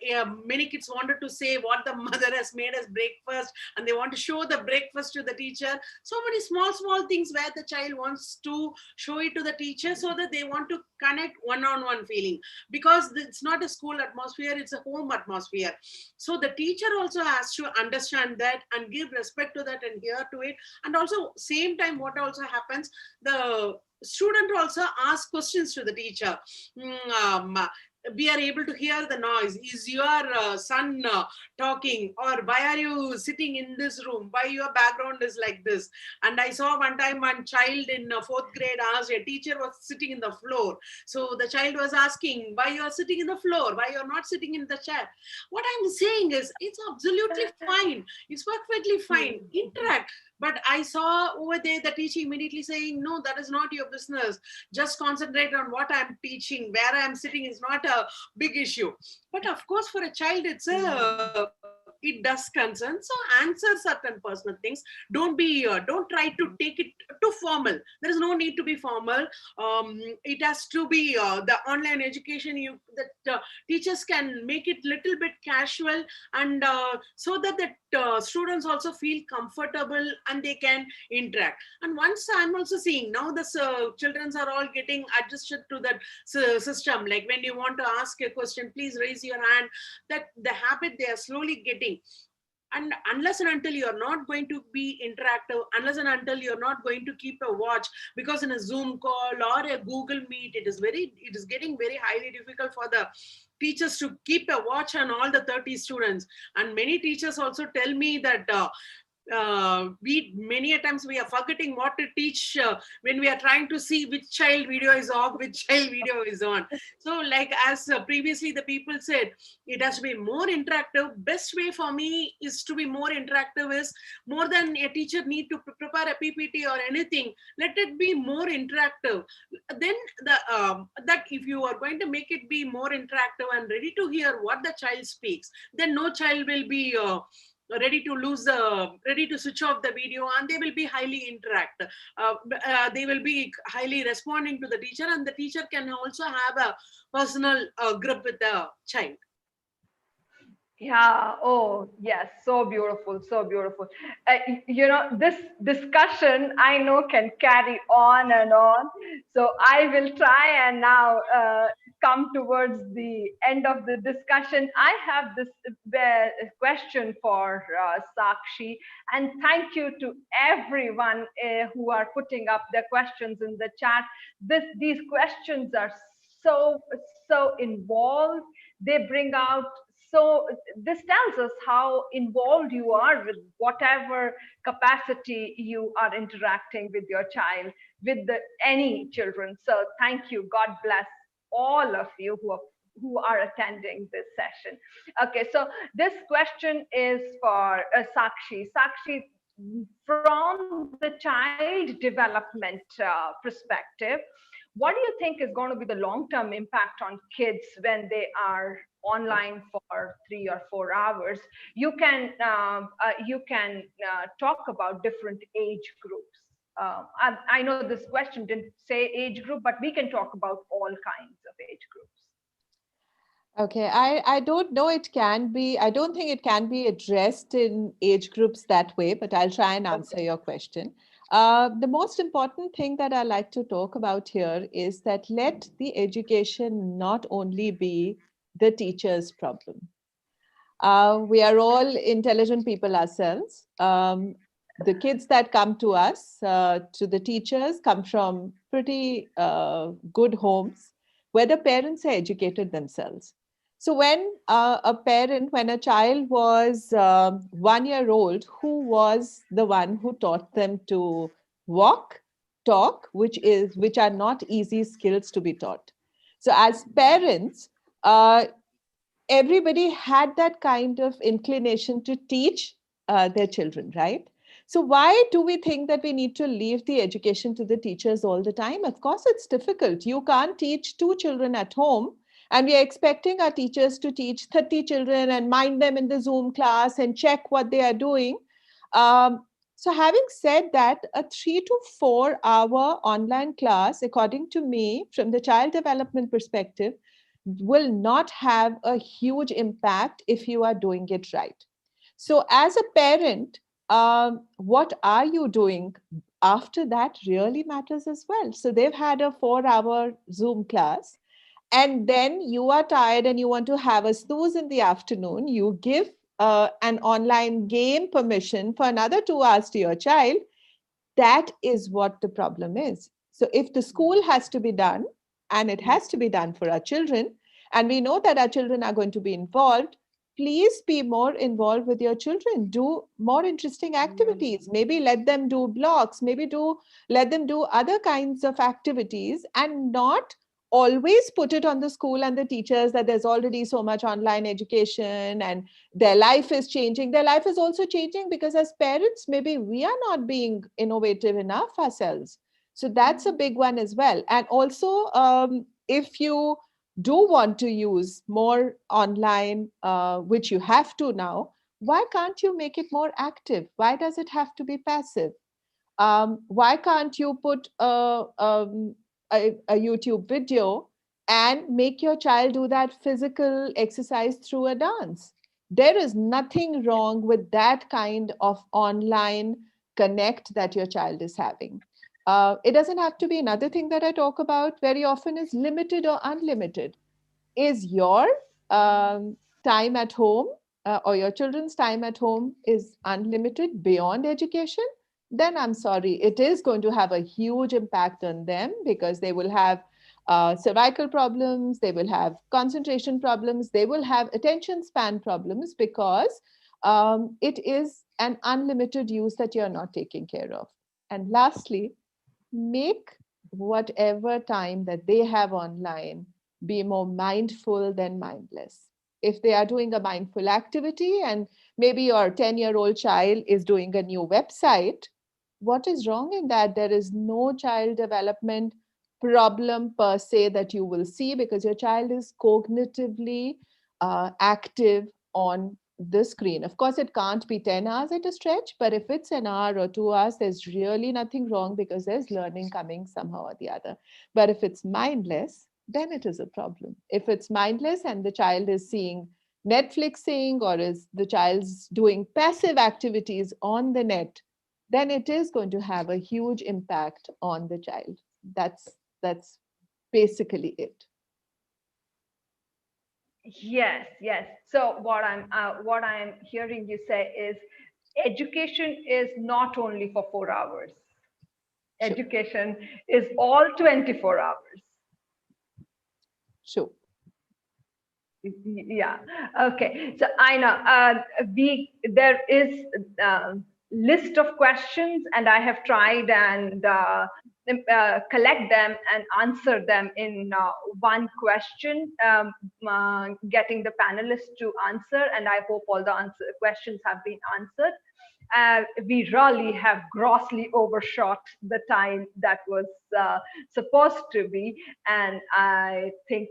[SPEAKER 3] yeah, many kids wanted to say what the mother has made as breakfast, and they want to show the breakfast to the teacher. So many small things where the child wants to show it to the teacher, so that they want to connect one-on-one feeling, because it's not a school atmosphere, it's a home atmosphere. So the teacher also has to understand that and give respect to that and hear to it. And also same time, what also happens, the student also asks questions to the teacher. We are able to hear the noise. Is your son talking, or why are you sitting in this room, why your background is like this? And I saw one time one child in 4th grade asked, a teacher was sitting in the floor, so the child was asking, why you are sitting in the floor, why you're not sitting in the chair? What I'm saying is, it's absolutely fine, it's perfectly fine, interact. But I saw over there the teacher immediately saying, no, that is not your business. Just concentrate on what I'm teaching. Where I'm sitting is not a big issue. But of course, for a child, it does concern. So answer certain personal things. Don't try to take it too formal. There is no need to be formal. It has to be the online education. That teachers can make it little bit casual, and so that the students also feel comfortable and they can interact. And once I'm also seeing now the children are all getting adjusted to that system. Like when you want to ask a question, please raise your hand. That the habit they are slowly getting. And unless and until you're not going to be interactive, unless and until you're not going to keep a watch, because in a Zoom call or a Google Meet, it is getting very highly difficult for the teachers to keep a watch on all the 30 students. And many teachers also tell me that we many a times we are forgetting what to teach when we are trying to see which child video is off, which child video is on. So like as previously the people said, it has to be more interactive. Best way for me is to be more interactive, is more than a teacher need to prepare a PPT or anything, let it be more interactive. Then that if you are going to make it be more interactive and ready to hear what the child speaks, then no child will be ready to switch off the video, and they will be highly interact. They will be highly responding to the teacher, and the teacher can also have a personal grip with the child.
[SPEAKER 2] Yeah. Oh, yes. So beautiful. So beautiful. This discussion I know can carry on and on. So I will try and now come towards the end of the discussion. I have this question for Sakshi, and thank you to everyone who are putting up their questions in the chat. These questions are so involved. They bring out So this tells us how involved you are with whatever capacity you are interacting with your child, with any children. So thank you. God bless all of you who are attending this session. Okay, so this question is for Sakshi. Sakshi, from the child development perspective, what do you think is going to be the long-term impact on kids when they are online for 3 or 4 hours? You can talk about different age groups. I know this question didn't say age group, but we can talk about all kinds of age groups.
[SPEAKER 6] Okay, I don't know it can be, I don't think it can be addressed in age groups that way, but I'll try and answer your question. The most important thing that I like to talk about here is that let the education not only be the teacher's problem. We are all intelligent people ourselves. The kids that come to us, to the teachers, come from pretty good homes where the parents are educated themselves. So when when a child was 1 year old, who was the one who taught them to walk, talk, which are not easy skills to be taught. So as parents, everybody had that kind of inclination to teach their children, right? So why do we think that we need to leave the education to the teachers all the time? Of course, it's difficult. You can't teach 2 children at home, and we are expecting our teachers to teach 30 children and mind them in the Zoom class and check what they are doing. So having said that, a 3 to 4 hour online class, according to me, from the child development perspective, will not have a huge impact if you are doing it right. So as a parent, what are you doing after that really matters as well. So they've had a 4 hour Zoom class, and then you are tired and you want to have a snooze in the afternoon. You give an online game permission for another 2 hours to your child. That is what the problem is. So if the school has to be done, and it has to be done for our children, and we know that our children are going to be involved, please be more involved with your children. Do more interesting activities. Maybe let them do blogs, let them do other kinds of activities, and not always put it on the school and the teachers that there's already so much online education and their life is changing. Their life is also changing because as parents, maybe we are not being innovative enough ourselves. So that's a big one as well. And also, if you do want to use more online, which you have to now, why can't you make it more active? Why does it have to be passive? Why can't you put a YouTube video and make your child do that physical exercise through a dance? There is nothing wrong with that kind of online connect that your child is having. It doesn't have to be. Another thing that I talk about very often is limited or unlimited. Is your time at home or your children's time at home is unlimited beyond education? Then I'm sorry, it is going to have a huge impact on them because they will have cervical problems, they will have concentration problems, they will have attention span problems because it is an unlimited use that you're not taking care of. And lastly, make whatever time that they have online be more mindful than mindless. If they are doing a mindful activity and maybe your 10-year-old child is doing a new website, what is wrong in that? There is no child development problem per se that you will see because your child is cognitively active on the screen. Of course, it can't be 10 hours at a stretch, but if it's an hour or 2 hours, there's really nothing wrong because there's learning coming somehow or the other. But if it's mindless, then it is a problem. If it's mindless and the child is seeing Netflixing or is the child's doing passive activities on the net, then it is going to have a huge impact on the child. That's basically it.
[SPEAKER 2] Yes, yes. So what I'm hearing you say is education is not only for 4 hours.
[SPEAKER 6] Sure.
[SPEAKER 2] Education is all 24 hours.
[SPEAKER 6] Sure.
[SPEAKER 2] Yeah. Okay. So I know there is list of questions, and I have tried and collect them and answer them in one question, getting the panelists to answer, and I hope all the questions have been answered. We really have grossly overshot the time that was supposed to be. And I think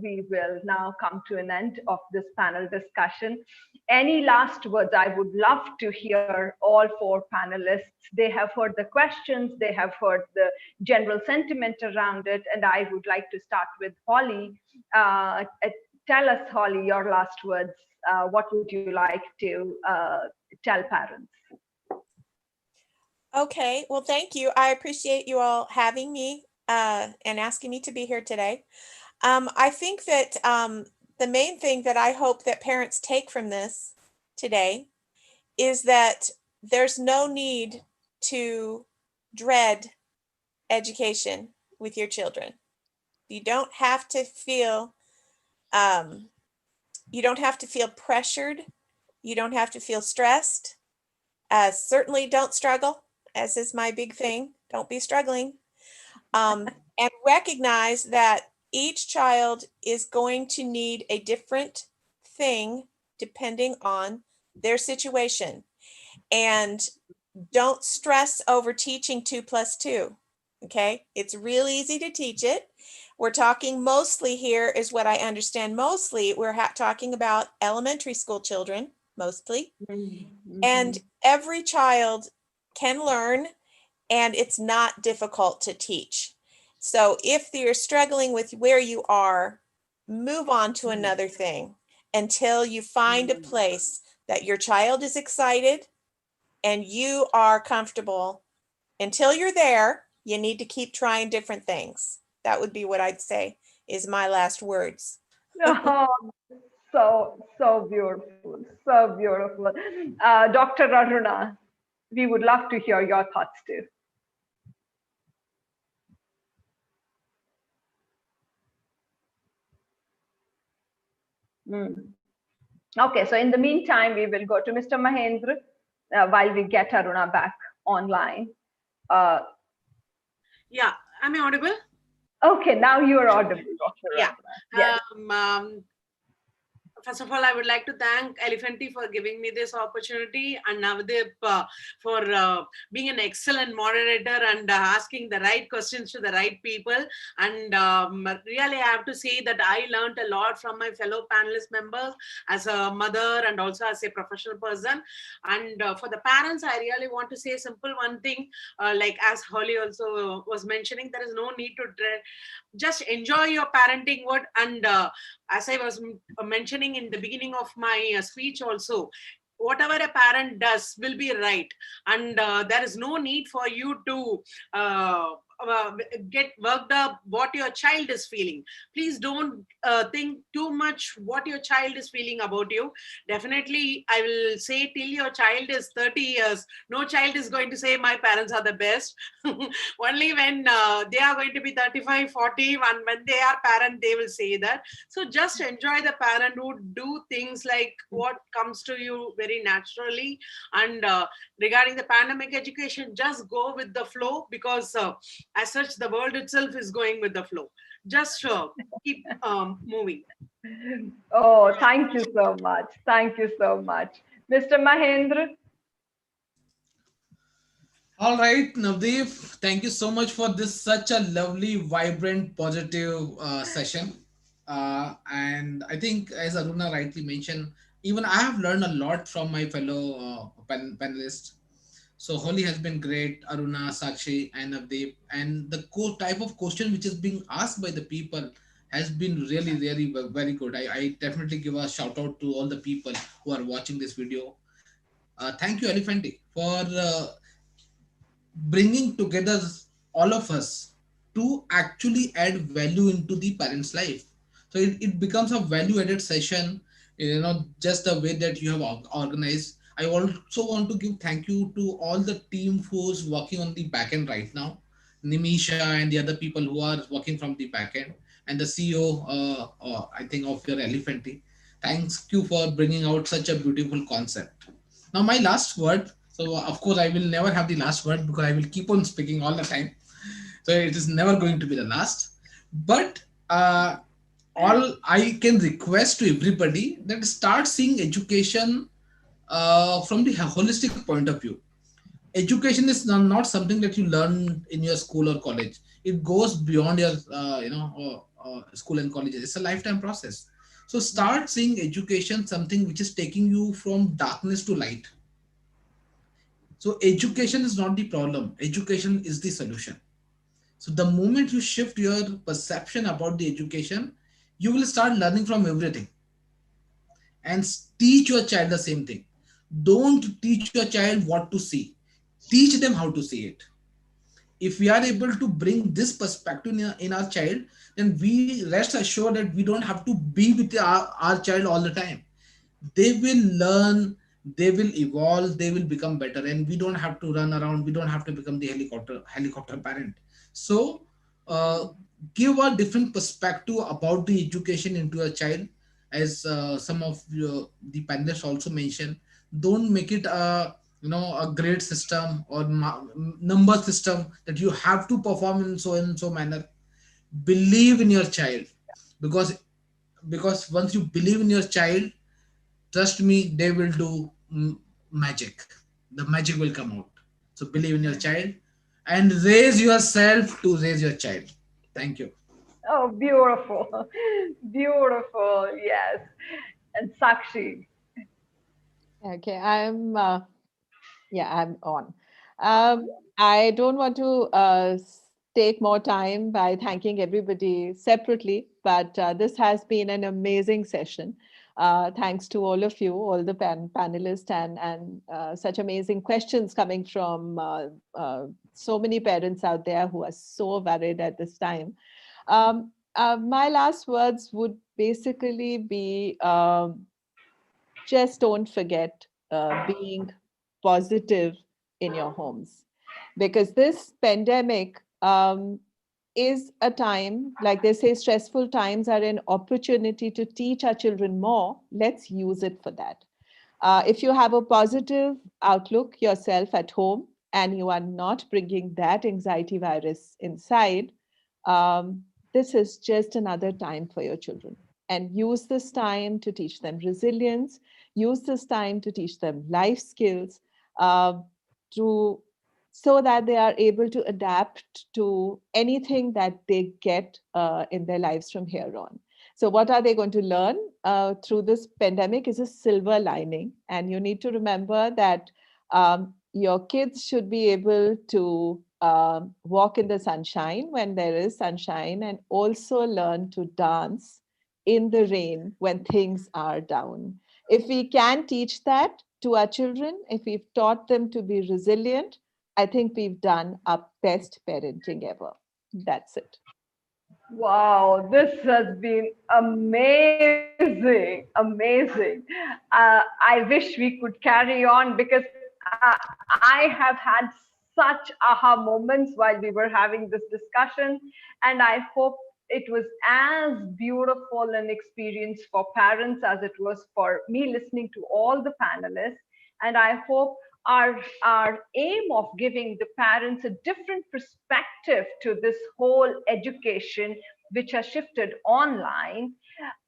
[SPEAKER 2] we will now come to an end of this panel discussion. Any last words? I would love to hear all four panelists. They have heard the questions, they have heard the general sentiment around it, and I would like to start with Holly. Tell us, Holly, your last words. What would you like to tell parents?
[SPEAKER 4] Okay, well, thank you. I appreciate you all having me and asking me to be here today. I think that the main thing that I hope that parents take from this today is that there's no need to dread education with your children. You don't have to feel pressured. You don't have to feel stressed. Certainly don't struggle, as is my big thing. Don't be struggling. And recognize that each child is going to need a different thing depending on their situation. And don't stress over teaching 2 plus 2. Okay, it's real easy to teach it. We're talking mostly here, is what I understand, mostly we're talking about elementary school children, mostly.
[SPEAKER 2] Mm-hmm.
[SPEAKER 4] And every child can learn, and it's not difficult to teach. So if you're struggling with where you are, move on to another thing until you find a place that your child is excited and you are comfortable. Until you're there, you need to keep trying different things. That would be what I'd say is my last words.
[SPEAKER 2] Oh, so beautiful, so beautiful. Dr. Aruna, we would love to hear your thoughts too. Mm. Okay, so in the meantime, we will go to Mr. Mahendra while we get Aruna back online.
[SPEAKER 3] Yeah, am I audible?
[SPEAKER 2] Okay, now you are audible, Dr.
[SPEAKER 3] Yeah.
[SPEAKER 2] Yes.
[SPEAKER 3] First of all, I would like to thank Elefaanty for giving me this opportunity, and Navdeep for being an excellent moderator and asking the right questions to the right people. And really, I have to say that I learned a lot from my fellow panelist members as a mother and also as a professional person. And for the parents, I really want to say a simple one thing, like as Holly also was mentioning, there is no need to dread. Just enjoy your parenting word, and as I was mentioning in the beginning of my speech also, whatever a parent does will be right, and there is no need for you to get worked up what your child is feeling. Please don't think too much what your child is feeling about you. Definitely, I will say till your child is 30 years, no child is going to say my parents are the best. Only when they are going to be 35, 40, and when they are parent, they will say that. So just enjoy the parenthood, do things like what comes to you very naturally. And regarding the pandemic education, just go with the flow, because as such, the world itself is going with the flow. Just keep moving.
[SPEAKER 2] Oh, thank you so much. Thank you so much. Mr. Mahendra.
[SPEAKER 5] All right, Navdeep, thank you so much for this such a lovely, vibrant, positive session. And I think, as Aruna rightly mentioned, even I have learned a lot from my fellow panelists. So Holly has been great, Aruna, Sakshi, and Navdeep. And the type of question which is being asked by the people has been really, really very good. I definitely give a shout out to all the people who are watching this video. Thank you, Elefanty, for bringing together all of us to actually add value into the parent's life. So it becomes a value added session, just the way that you have organized. I also want to give thank you to all the team who's working on the back end right now, Nimisha and the other people who are working from the back end. and the CEO, I think, of your Elefaanty. Thanks you for bringing out such a beautiful concept. Now, my last word. So, of course, I will never have the last word because I will keep on speaking all the time. So, it is never going to be the last. But all I can request to everybody that start seeing education from the holistic point of view. Education is not something that you learn in your school or college. It goes beyond your school and colleges. It's a lifetime process. So start seeing education something which is taking you from darkness to light. So education is not the problem, education is the solution. So the moment you shift your perception about the education, you will start learning from everything. And teach your child the same thing. Don't teach your child what to see, teach them how to see it. If we are able to bring this perspective in our child, then we rest assured that we don't have to be with our child all the time. They will learn, they will evolve, they will become better, and we don't have to run around, we don't have to become the helicopter parent. So uh, give a different perspective about the education into a child, as some of the panelists also mentioned. Don't make it a grade system or number system that you have to perform in so and so manner. Believe in your child, because once you believe in your child, trust me, they will do magic. The magic will come out. So believe in your child and raise yourself to raise your child. Thank you.
[SPEAKER 2] Oh, beautiful. Beautiful. Yes. And Sakshi.
[SPEAKER 6] Okay, I'm on. I don't want to take more time by thanking everybody separately, but this has been an amazing session. Thanks to all of you, all the panelists, and such amazing questions coming from so many parents out there who are so worried at this time. My last words would basically be just don't forget being positive in your homes, because this pandemic is a time, like they say, stressful times are an opportunity to teach our children more. Let's use it for that. If you have a positive outlook yourself at home and you are not bringing that anxiety virus inside, um, this is just another time for your children. And use this time to teach them resilience, use this time to teach them life skills, uh, to so that they are able to adapt to anything that they get in their lives from here on. So, what are they going to learn through this pandemic is a silver lining. And you need to remember that your kids should be able to walk in the sunshine when there is sunshine, and also learn to dance in the rain when things are down. If we can teach that to our children, if we've taught them to be resilient, I think we've done our best parenting ever. That's it.
[SPEAKER 2] Wow, this has been amazing, amazing. I wish we could carry on because I have had such aha moments while we were having this discussion, and I hope it was as beautiful an experience for parents as it was for me listening to all the panelists. And I hope our aim of giving the parents a different perspective to this whole education, which has shifted online,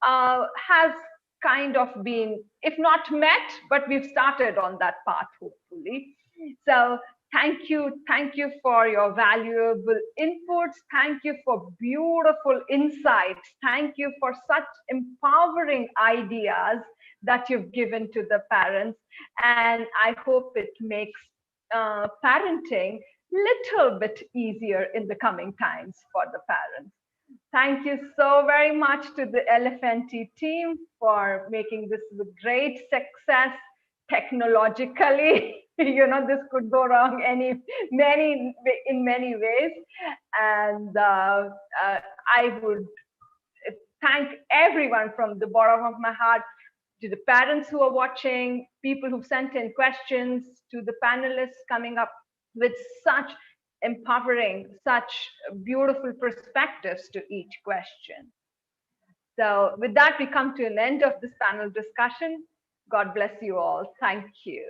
[SPEAKER 2] has kind of been, if not met, but we've started on that path, hopefully. So thank you for your valuable inputs. Thank you for beautiful insights. Thank you for such empowering ideas that you've given to the parents. And I hope it makes parenting little bit easier in the coming times for the parents. Thank you so very much to the Elefaanty team for making this a great success technologically. This could go wrong in many ways. And I would thank everyone from the bottom of my heart, to the parents who are watching, people who've sent in questions, to the panelists coming up with such empowering such beautiful perspectives to each question. So with that, we come to an end of this panel discussion. God bless you all. Thank you.